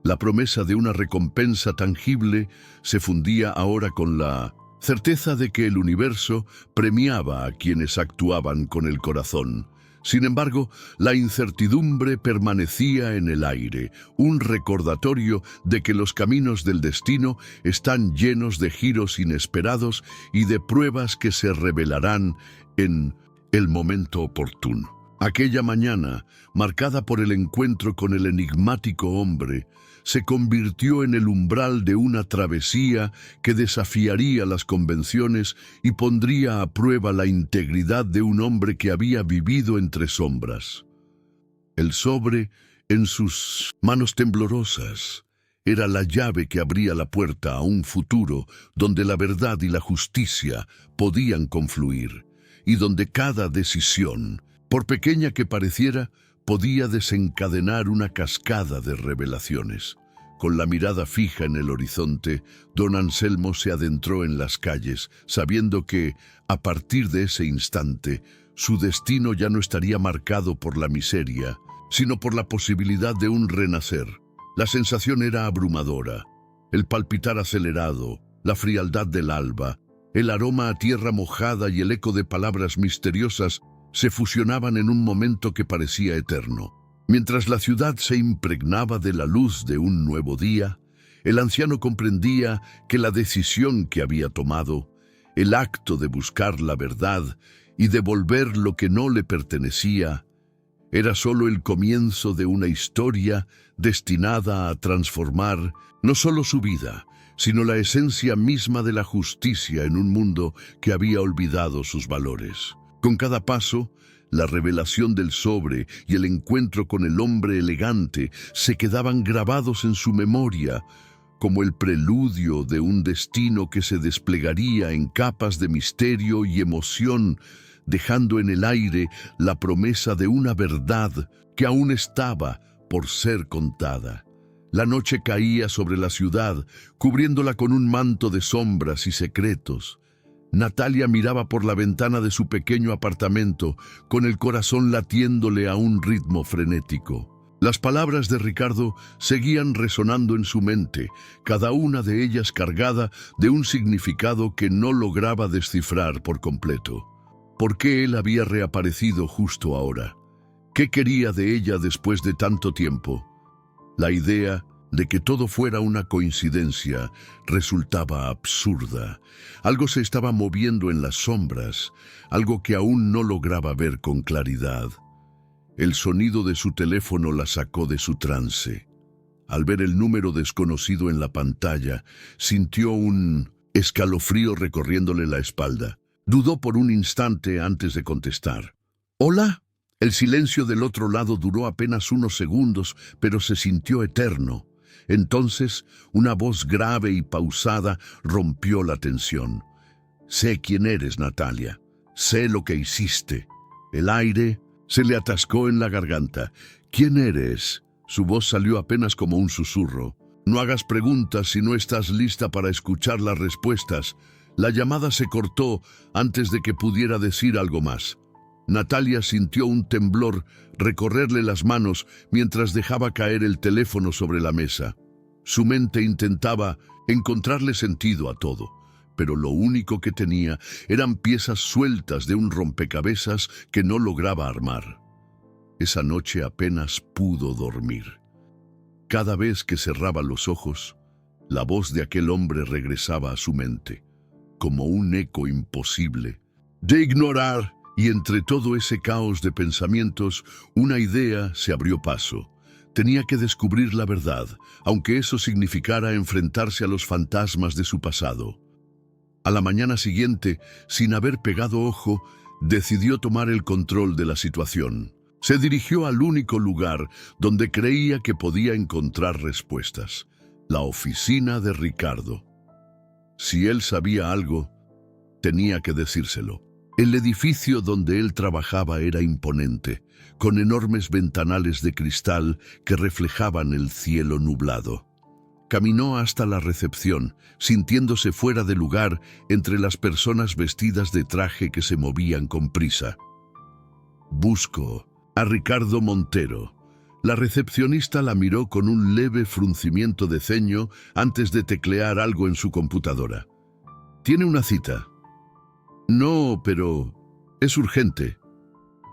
La promesa de una recompensa tangible se fundía ahora con la certeza de que el universo premiaba a quienes actuaban con el corazón. Sin embargo, la incertidumbre permanecía en el aire, un recordatorio de que los caminos del destino están llenos de giros inesperados y de pruebas que se revelarán en el momento oportuno. Aquella mañana, marcada por el encuentro con el enigmático hombre, se convirtió en el umbral de una travesía que desafiaría las convenciones y pondría a prueba la integridad de un hombre que había vivido entre sombras. El sobre, en sus manos temblorosas, era la llave que abría la puerta a un futuro donde la verdad y la justicia podían confluir, y donde cada decisión, por pequeña que pareciera, podía desencadenar una cascada de revelaciones. Con la mirada fija en el horizonte, don Anselmo se adentró en las calles, sabiendo que, a partir de ese instante, su destino ya no estaría marcado por la miseria, sino por la posibilidad de un renacer. La sensación era abrumadora, el palpitar acelerado, la frialdad del alba, el aroma a tierra mojada y el eco de palabras misteriosas se fusionaban en un momento que parecía eterno. Mientras la ciudad se impregnaba de la luz de un nuevo día, el anciano comprendía que la decisión que había tomado, el acto de buscar la verdad y devolver lo que no le pertenecía, era solo el comienzo de una historia destinada a transformar no solo su vida, sino la esencia misma de la justicia en un mundo que había olvidado sus valores. Con cada paso, la revelación del sobre y el encuentro con el hombre elegante se quedaban grabados en su memoria, como el preludio de un destino que se desplegaría en capas de misterio y emoción, dejando en el aire la promesa de una verdad que aún estaba por ser contada. La noche caía sobre la ciudad, cubriéndola con un manto de sombras y secretos. Natalia miraba por la ventana de su pequeño apartamento, con el corazón latiéndole a un ritmo frenético. Las palabras de Ricardo seguían resonando en su mente, cada una de ellas cargada de un significado que no lograba descifrar por completo. ¿Por qué él había reaparecido justo ahora? ¿Qué quería de ella después de tanto tiempo? La idea de que todo fuera una coincidencia resultaba absurda. Algo se estaba moviendo en las sombras, algo que aún no lograba ver con claridad. El sonido de su teléfono la sacó de su trance. Al ver el número desconocido en la pantalla, sintió un escalofrío recorriéndole la espalda. Dudó por un instante antes de contestar. ¿Hola? El silencio del otro lado duró apenas unos segundos, pero se sintió eterno. Entonces, una voz grave y pausada rompió la tensión. Sé quién eres, Natalia. Sé lo que hiciste. El aire se le atascó en la garganta. ¿Quién eres? Su voz salió apenas como un susurro. No hagas preguntas si no estás lista para escuchar las respuestas. La llamada se cortó antes de que pudiera decir algo más. Natalia sintió un temblor recorrerle las manos mientras dejaba caer el teléfono sobre la mesa. Su mente intentaba encontrarle sentido a todo, pero lo único que tenía eran piezas sueltas de un rompecabezas que no lograba armar. Esa noche apenas pudo dormir. Cada vez que cerraba los ojos, la voz de aquel hombre regresaba a su mente, como un eco imposible de ignorar. Y entre todo ese caos de pensamientos, una idea se abrió paso. Tenía que descubrir la verdad, aunque eso significara enfrentarse a los fantasmas de su pasado. A la mañana siguiente, sin haber pegado ojo, decidió tomar el control de la situación. Se dirigió al único lugar donde creía que podía encontrar respuestas: la oficina de Ricardo. Si él sabía algo, tenía que decírselo. El edificio donde él trabajaba era imponente, con enormes ventanales de cristal que reflejaban el cielo nublado. Caminó hasta la recepción, sintiéndose fuera de lugar entre las personas vestidas de traje que se movían con prisa. Busco a Ricardo Montero. La recepcionista la miró con un leve fruncimiento de ceño antes de teclear algo en su computadora. ¿Tiene una cita? No, pero es urgente.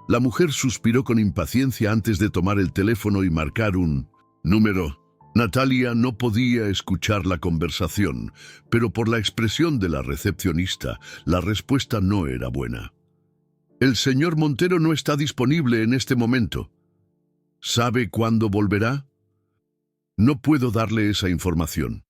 La mujer suspiró con impaciencia antes de tomar el teléfono y marcar un número. Natalia no podía escuchar la conversación, pero por la expresión de la recepcionista, la respuesta no era buena. El señor Montero no está disponible en este momento. ¿Sabe cuándo volverá? No puedo darle esa información.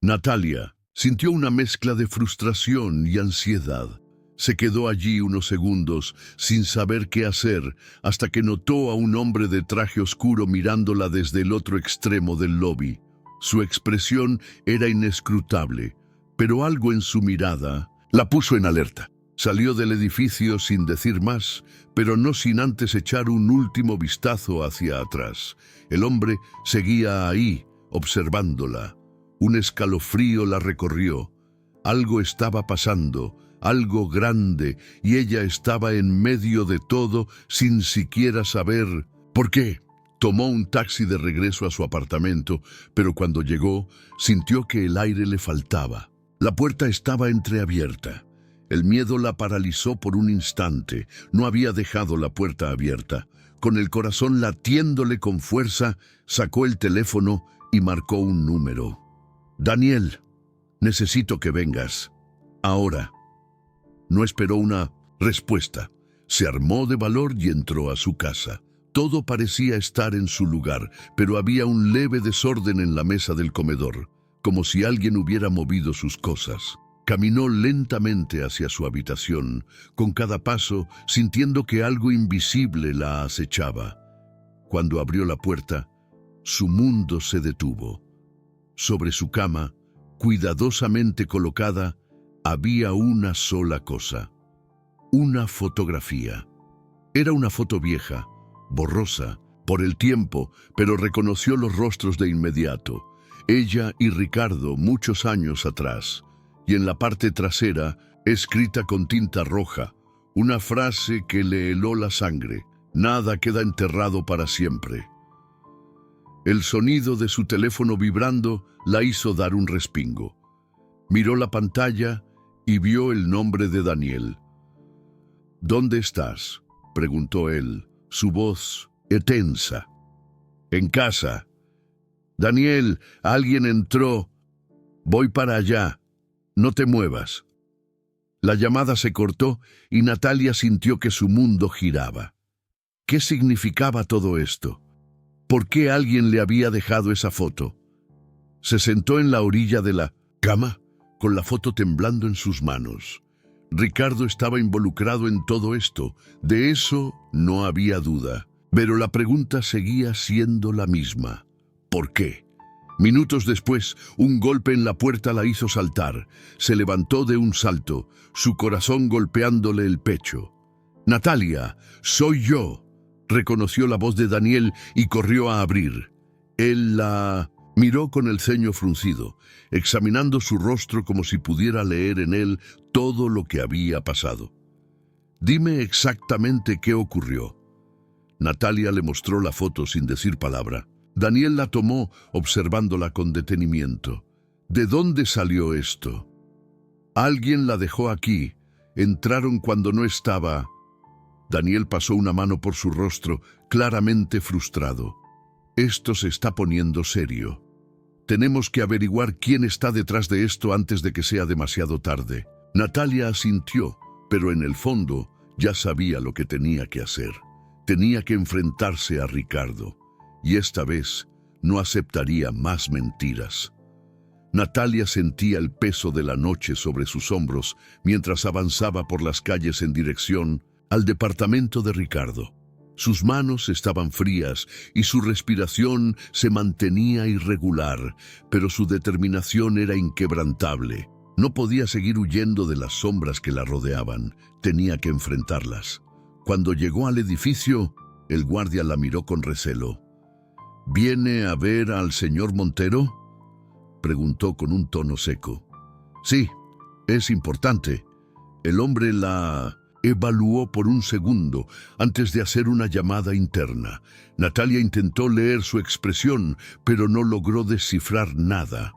Natalia sintió una mezcla de frustración y ansiedad. Se quedó allí unos segundos sin saber qué hacer hasta que notó a un hombre de traje oscuro mirándola desde el otro extremo del lobby. Su expresión era inescrutable, pero algo en su mirada la puso en alerta. Salió del edificio sin decir más, pero no sin antes echar un último vistazo hacia atrás. El hombre seguía ahí, observándola. Un escalofrío la recorrió. Algo estaba pasando, algo grande, y ella estaba en medio de todo sin siquiera saber por qué. Tomó un taxi de regreso a su apartamento, pero cuando llegó, sintió que el aire le faltaba. La puerta estaba entreabierta. El miedo la paralizó por un instante. No había dejado la puerta abierta. Con el corazón latiéndole con fuerza, sacó el teléfono y marcó un número. «Daniel, necesito que vengas. Ahora». No esperó una respuesta. Se armó de valor y entró a su casa. Todo parecía estar en su lugar, pero había un leve desorden en la mesa del comedor, como si alguien hubiera movido sus cosas. Caminó lentamente hacia su habitación, con cada paso sintiendo que algo invisible la acechaba. Cuando abrió la puerta, su mundo se detuvo. Sobre su cama, cuidadosamente colocada, había una sola cosa: una fotografía. Era una foto vieja, borrosa por el tiempo, pero reconoció los rostros de inmediato. Ella y Ricardo muchos años atrás. Y en la parte trasera, escrita con tinta roja, una frase que le heló la sangre: «Nada queda enterrado para siempre». El sonido de su teléfono vibrando la hizo dar un respingo. Miró la pantalla y vio el nombre de Daniel. «¿Dónde estás?», preguntó él, su voz tensa. «En casa». «Daniel, alguien entró. Voy para allá. No te muevas». La llamada se cortó y Natalia sintió que su mundo giraba. ¿Qué significaba todo esto? ¿Por qué alguien le había dejado esa foto? Se sentó en la orilla de la cama, con la foto temblando en sus manos. Ricardo estaba involucrado en todo esto, de eso no había duda. Pero la pregunta seguía siendo la misma: ¿por qué? Minutos después, un golpe en la puerta la hizo saltar. Se levantó de un salto, su corazón golpeándole el pecho. «Natalia, soy yo», reconoció la voz de Daniel y corrió a abrir. Él la miró con el ceño fruncido, examinando su rostro como si pudiera leer en él todo lo que había pasado. «Dime exactamente qué ocurrió». Natalia le mostró la foto sin decir palabra. Daniel la tomó, observándola con detenimiento. «¿De dónde salió esto?» «Alguien la dejó aquí. Entraron cuando no estaba». Daniel pasó una mano por su rostro, claramente frustrado. «Esto se está poniendo serio. Tenemos que averiguar quién está detrás de esto antes de que sea demasiado tarde». Natalia asintió, pero en el fondo ya sabía lo que tenía que hacer. Tenía que enfrentarse a Ricardo, y esta vez no aceptaría más mentiras. Natalia sentía el peso de la noche sobre sus hombros mientras avanzaba por las calles en dirección al departamento de Ricardo. Sus manos estaban frías y su respiración se mantenía irregular, pero su determinación era inquebrantable. No podía seguir huyendo de las sombras que la rodeaban, tenía que enfrentarlas. Cuando llegó al edificio, el guardia la miró con recelo. «¿Viene a ver al señor Montero?», preguntó con un tono seco. «Sí, es importante». El hombre la evaluó por un segundo antes de hacer una llamada interna. Natalia intentó leer su expresión, pero no logró descifrar nada.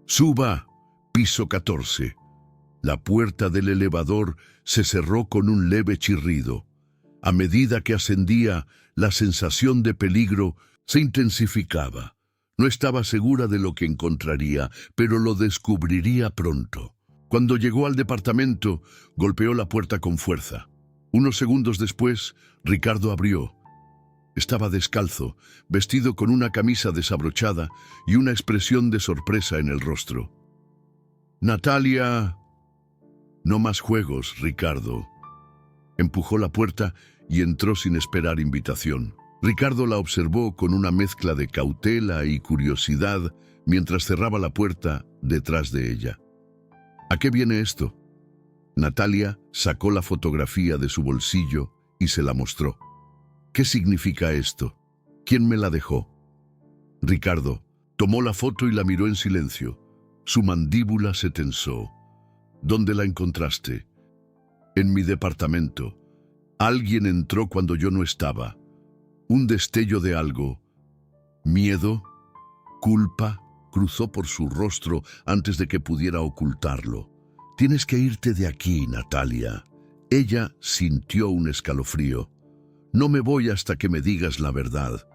«Suba, piso 14». La puerta del elevador se cerró con un leve chirrido. A medida que ascendía, la sensación de peligro se intensificaba. No estaba segura de lo que encontraría, pero lo descubriría pronto. Cuando llegó al departamento, golpeó la puerta con fuerza. Unos segundos después, Ricardo abrió. Estaba descalzo, vestido con una camisa desabrochada y una expresión de sorpresa en el rostro. «Natalia...» «No más juegos, Ricardo». Empujó la puerta y entró sin esperar invitación. Ricardo la observó con una mezcla de cautela y curiosidad mientras cerraba la puerta detrás de ella. ¿A qué viene esto? Natalia sacó la fotografía de su bolsillo y se la mostró. ¿Qué significa esto? ¿Quién me la dejó? Ricardo tomó la foto y la miró en silencio. Su mandíbula se tensó. ¿Dónde la encontraste? En mi departamento. Alguien entró cuando yo no estaba. Un destello de algo. Miedo, culpa, cruzó por su rostro antes de que pudiera ocultarlo. Tienes que irte de aquí, Natalia. Ella sintió un escalofrío. No me voy hasta que me digas la verdad.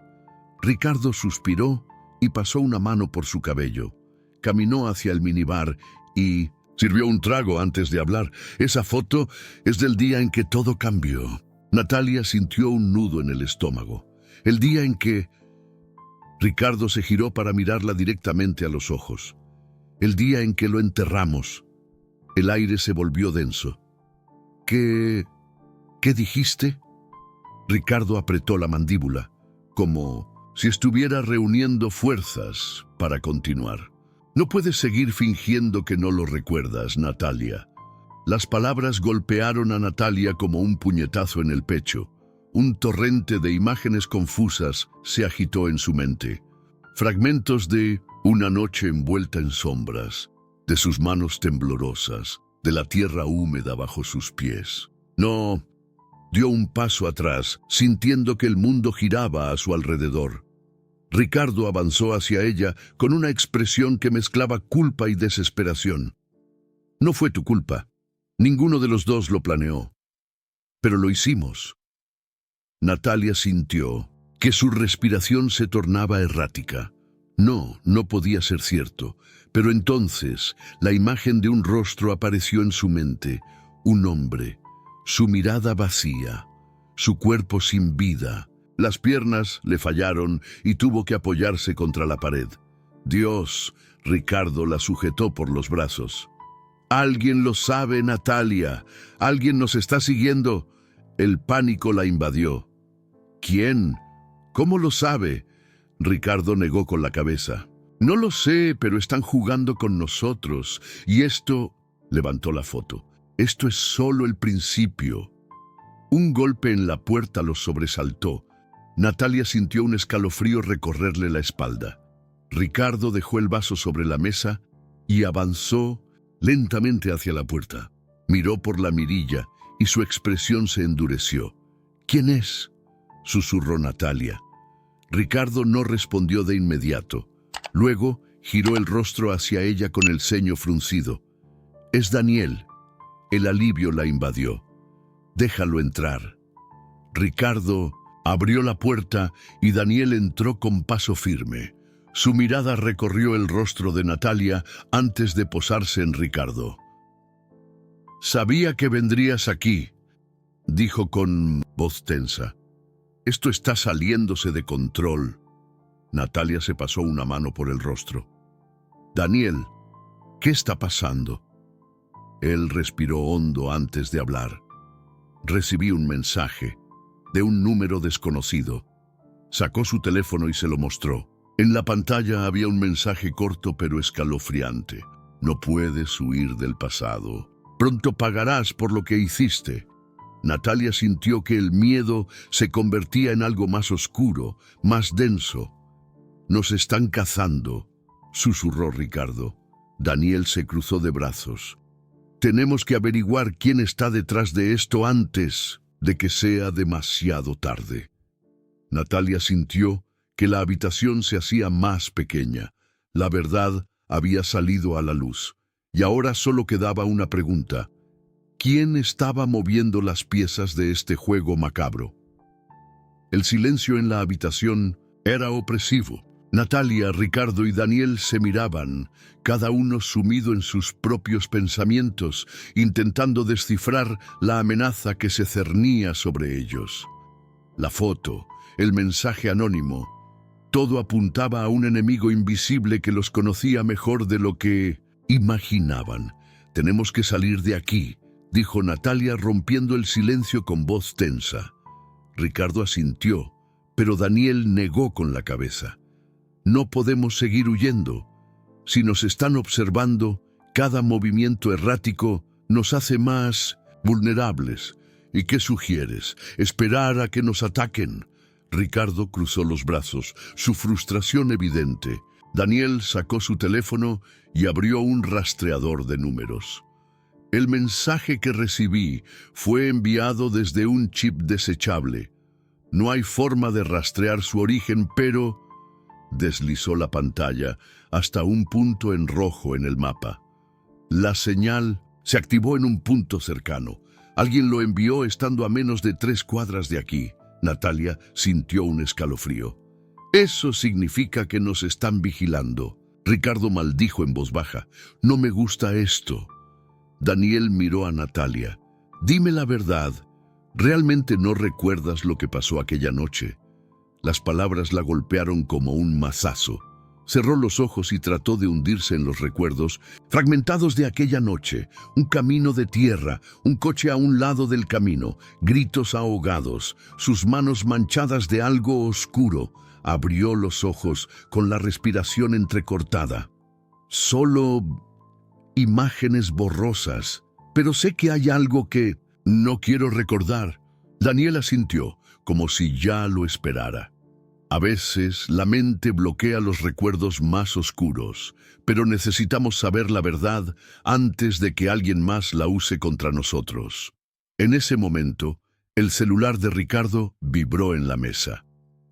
Ricardo suspiró y pasó una mano por su cabello. Caminó hacia el minibar y sirvió un trago antes de hablar. Esa foto es del día en que todo cambió. Natalia sintió un nudo en el estómago. El día en que Ricardo se giró para mirarla directamente a los ojos. El día en que lo enterramos. El aire se volvió denso. ¿Qué dijiste? Ricardo apretó la mandíbula, como si estuviera reuniendo fuerzas para continuar. No puedes seguir fingiendo que no lo recuerdas, Natalia. Las palabras golpearon a Natalia como un puñetazo en el pecho. Un torrente de imágenes confusas se agitó en su mente. Fragmentos de una noche envuelta en sombras, de sus manos temblorosas, de la tierra húmeda bajo sus pies. No, dio un paso atrás, sintiendo que el mundo giraba a su alrededor. Ricardo avanzó hacia ella con una expresión que mezclaba culpa y desesperación. No fue tu culpa. Ninguno de los dos lo planeó. Pero lo hicimos. Natalia sintió que su respiración se tornaba errática. No podía ser cierto. Pero entonces la imagen de un rostro apareció en su mente. Un hombre, su mirada vacía, su cuerpo sin vida. Las piernas le fallaron y tuvo que apoyarse contra la pared. Dios, Ricardo la sujetó por los brazos. Alguien lo sabe, Natalia. Alguien nos está siguiendo. El pánico la invadió. ¿Quién? ¿Cómo lo sabe? Ricardo negó con la cabeza. No lo sé, pero están jugando con nosotros. Y esto... Levantó la foto. Esto es solo el principio. Un golpe en la puerta los sobresaltó. Natalia sintió un escalofrío recorrerle la espalda. Ricardo dejó el vaso sobre la mesa y avanzó lentamente hacia la puerta. Miró por la mirilla y su expresión se endureció. ¿Quién es?, susurró Natalia. Ricardo no respondió de inmediato. Luego giró el rostro hacia ella con el ceño fruncido. Es Daniel. El alivio la invadió. Déjalo entrar. Ricardo abrió la puerta y Daniel entró con paso firme. Su mirada recorrió el rostro de Natalia antes de posarse en Ricardo. Sabía que vendrías aquí, dijo con voz tensa. Esto está saliéndose de control. Natalia se pasó una mano por el rostro. Daniel, ¿qué está pasando? Él respiró hondo antes de hablar. Recibí un mensaje de un número desconocido. Sacó su teléfono y se lo mostró. En la pantalla había un mensaje corto pero escalofriante. No puedes huir del pasado. Pronto pagarás por lo que hiciste. Natalia sintió que el miedo se convertía en algo más oscuro, más denso. Nos están cazando, susurró Ricardo. Daniel se cruzó de brazos. Tenemos que averiguar quién está detrás de esto antes de que sea demasiado tarde. Natalia sintió que la habitación se hacía más pequeña. La verdad había salido a la luz. Y ahora solo quedaba una pregunta. ¿Quién estaba moviendo las piezas de este juego macabro? El silencio en la habitación era opresivo. Natalia, Ricardo y Daniel se miraban, cada uno sumido en sus propios pensamientos, intentando descifrar la amenaza que se cernía sobre ellos. La foto, el mensaje anónimo, todo apuntaba a un enemigo invisible que los conocía mejor de lo que imaginaban. Tenemos que salir de aquí, dijo Natalia rompiendo el silencio con voz tensa. Ricardo asintió, Pero Daniel negó con la cabeza. No podemos seguir huyendo. Si nos están observando, cada movimiento errático nos hace más vulnerables. ¿Y qué sugieres? ¿Esperar a que nos ataquen? Ricardo cruzó los brazos, su frustración evidente. Daniel sacó su teléfono y abrió un rastreador de números. El mensaje que recibí fue enviado desde un chip desechable. No hay forma de rastrear su origen, pero... Deslizó la pantalla hasta un punto en rojo en el mapa. La señal se activó en un punto cercano. Alguien lo envió estando a menos de 3 cuadras de aquí. Natalia sintió un escalofrío. Eso significa que nos están vigilando. Ricardo maldijo en voz baja. No me gusta esto. Daniel miró a Natalia. Dime la verdad. ¿Realmente no recuerdas lo que pasó aquella noche? Las palabras la golpearon como un mazazo. Cerró los ojos y trató de hundirse en los recuerdos fragmentados de aquella noche. Un camino de tierra, un coche a un lado del camino, gritos ahogados, sus manos manchadas de algo oscuro. Abrió los ojos con la respiración entrecortada. Solo imágenes borrosas. Pero sé que hay algo que no quiero recordar. Daniel asintió, como si ya lo esperara. A veces la mente bloquea los recuerdos más oscuros, pero necesitamos saber la verdad antes de que alguien más la use contra nosotros. En ese momento, el celular de Ricardo vibró en la mesa.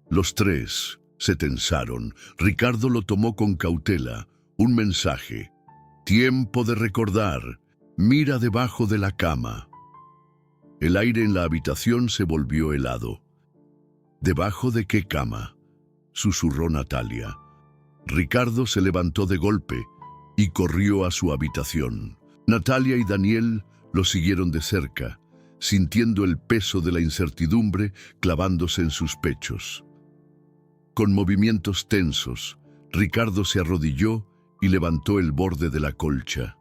Los tres se tensaron. Ricardo lo tomó con cautela. Un mensaje. Tiempo de recordar. Mira debajo de la cama. El aire en la habitación se volvió helado. ¿Debajo de qué cama?, susurró Natalia. Ricardo se levantó de golpe y corrió a su habitación. Natalia y Daniel lo siguieron de cerca, sintiendo el peso de la incertidumbre clavándose en sus pechos. Con movimientos tensos, Ricardo se arrodilló y levantó el borde de la colcha.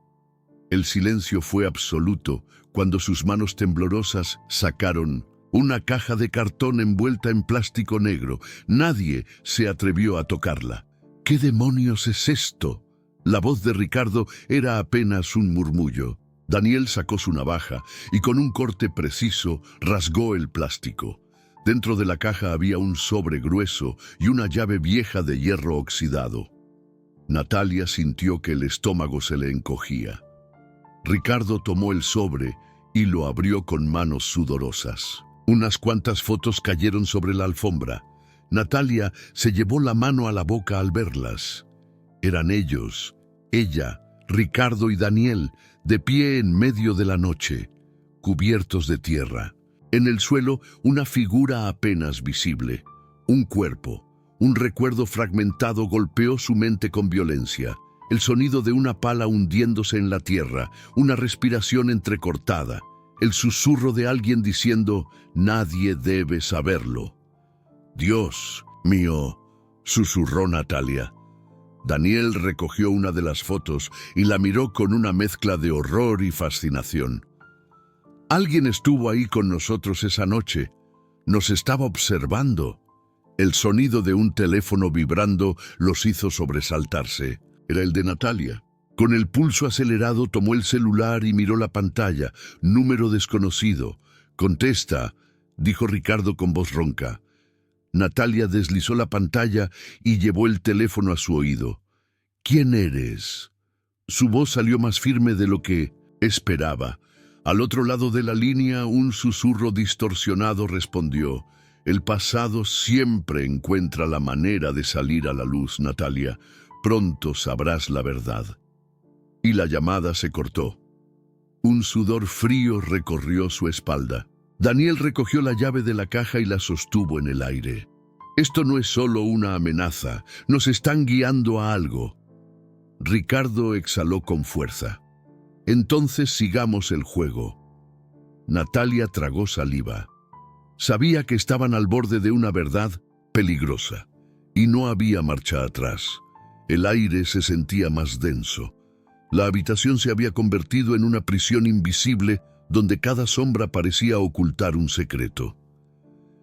El silencio fue absoluto cuando sus manos temblorosas sacaron una caja de cartón envuelta en plástico negro. Nadie se atrevió a tocarla. ¿Qué demonios es esto? La voz de Ricardo era apenas un murmullo. Daniel sacó su navaja y con un corte preciso rasgó el plástico. Dentro de la caja había un sobre grueso y una llave vieja de hierro oxidado. Natalia sintió que el estómago se le encogía. Ricardo tomó el sobre y lo abrió con manos sudorosas. Unas cuantas fotos cayeron sobre la alfombra. Natalia se llevó la mano a la boca al verlas. Eran ellos, ella, Ricardo y Daniel, de pie en medio de la noche, cubiertos de tierra. En el suelo, una figura apenas visible. Un cuerpo, un recuerdo fragmentado golpeó su mente con violencia. El sonido de una pala hundiéndose en la tierra, una respiración entrecortada. El susurro de alguien diciendo, nadie debe saberlo. Dios mío, susurró Natalia. Daniel recogió una de las fotos y la miró con una mezcla de horror y fascinación. Alguien estuvo ahí con nosotros esa noche. Nos estaba observando. El sonido de un teléfono vibrando los hizo sobresaltarse. Era el de Natalia. Con el pulso acelerado tomó el celular y miró la pantalla. Número desconocido. Contesta, dijo Ricardo con voz ronca. Natalia deslizó la pantalla y llevó el teléfono a su oído. ¿Quién eres? Su voz salió más firme de lo que esperaba. Al otro lado de la línea, un susurro distorsionado respondió. El pasado siempre encuentra la manera de salir a la luz, Natalia. Pronto sabrás la verdad. Y la llamada se cortó. Un sudor frío recorrió su espalda. Daniel recogió la llave de la caja y la sostuvo en el aire. Esto no es solo una amenaza, nos están guiando a algo. Ricardo exhaló con fuerza. Entonces sigamos el juego. Natalia tragó saliva. Sabía que estaban al borde de una verdad peligrosa, y no había marcha atrás. El aire se sentía más denso. La habitación se había convertido en una prisión invisible donde cada sombra parecía ocultar un secreto.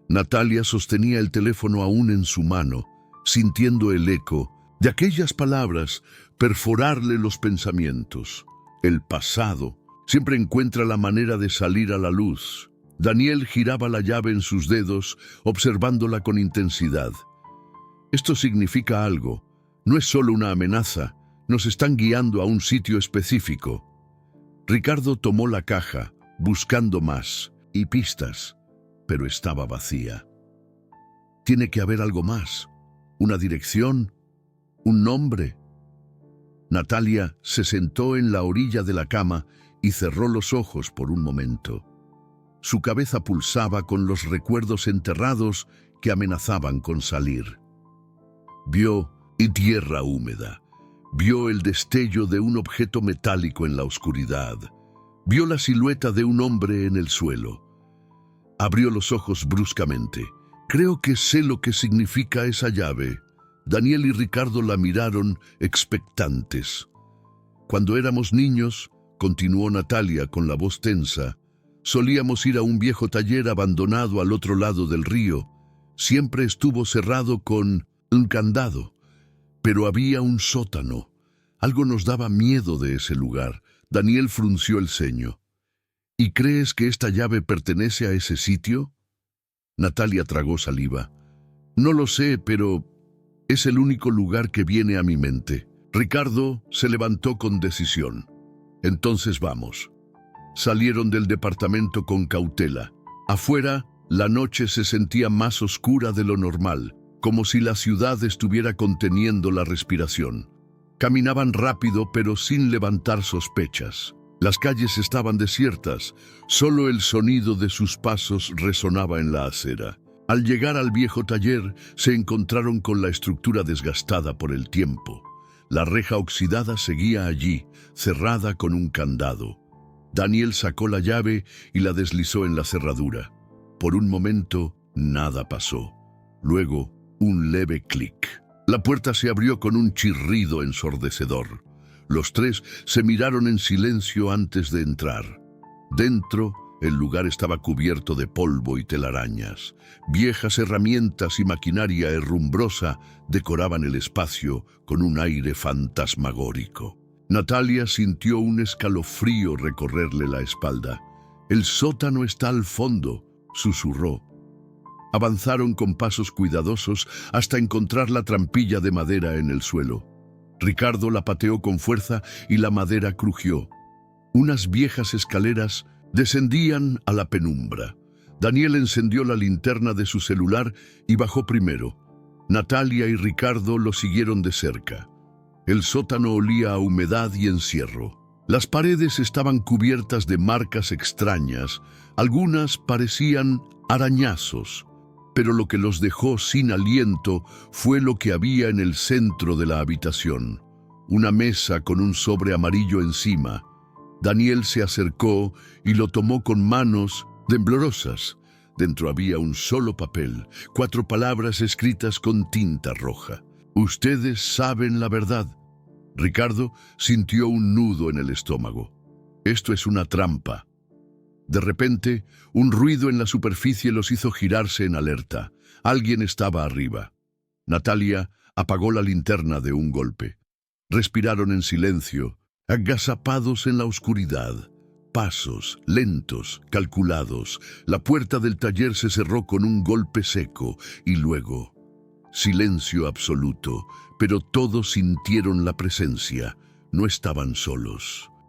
Natalia sostenía el teléfono aún en su mano, sintiendo el eco de aquellas palabras perforarle los pensamientos. El pasado siempre encuentra la manera de salir a la luz. Daniel giraba la llave en sus dedos, observándola con intensidad. Esto significa algo. No es solo una amenaza. Nos están guiando a un sitio específico. Ricardo tomó la caja, buscando más y pistas, pero estaba vacía. Tiene que haber algo más. Una dirección, un nombre. Natalia se sentó en la orilla de la cama y cerró los ojos por un momento. Su cabeza pulsaba con los recuerdos enterrados que amenazaban con salir. Vio tierra húmeda. Vio el destello de un objeto metálico en la oscuridad. Vio la silueta de un hombre en el suelo. Abrió los ojos bruscamente. Creo que sé lo que significa esa llave. Daniel y Ricardo la miraron expectantes. Cuando éramos niños, continuó Natalia con la voz tensa, solíamos ir a un viejo taller abandonado al otro lado del río. Siempre estuvo cerrado con un candado, pero había un sótano. Algo nos daba miedo de ese lugar. Daniel frunció el ceño. ¿Y crees que esta llave pertenece a ese sitio? Natalia tragó saliva. No lo sé, pero es el único lugar que viene a mi mente. Ricardo se levantó con decisión. Entonces vamos. Salieron del departamento con cautela. Afuera, la noche se sentía más oscura de lo normal, como si la ciudad estuviera conteniendo la respiración. Caminaban rápido, pero sin levantar sospechas. Las calles estaban desiertas, solo el sonido de sus pasos resonaba en la acera. Al llegar al viejo taller, se encontraron con la estructura desgastada por el tiempo. La reja oxidada seguía allí, cerrada con un candado. Daniel sacó la llave y la deslizó en la cerradura. Por un momento, nada pasó. Luego, un leve clic. La puerta se abrió con un chirrido ensordecedor. Los tres se miraron en silencio antes de entrar. Dentro, el lugar estaba cubierto de polvo y telarañas. Viejas herramientas y maquinaria herrumbrosa decoraban el espacio con un aire fantasmagórico. Natalia sintió un escalofrío recorrerle la espalda. «El sótano está al fondo», susurró. Avanzaron con pasos cuidadosos hasta encontrar la trampilla de madera en el suelo. Ricardo la pateó con fuerza y la madera crujió. Unas viejas escaleras descendían a la penumbra. Daniel encendió la linterna de su celular y bajó primero. Natalia y Ricardo lo siguieron de cerca. El sótano olía a humedad y encierro. Las paredes estaban cubiertas de marcas extrañas. Algunas parecían arañazos, pero lo que los dejó sin aliento fue lo que había en el centro de la habitación. Una mesa con un sobre amarillo encima. Daniel se acercó y lo tomó con manos temblorosas. Dentro había un solo papel, 4 palabras escritas con tinta roja. «Ustedes saben la verdad». Ricardo sintió un nudo en el estómago. «Esto es una trampa». De repente, un ruido en la superficie los hizo girarse en alerta. Alguien estaba arriba. Natalia apagó la linterna de un golpe. Respiraron en silencio, agazapados en la oscuridad. Pasos lentos, calculados. La puerta del taller se cerró con un golpe seco y luego silencio absoluto, pero todos sintieron la presencia. No estaban solos.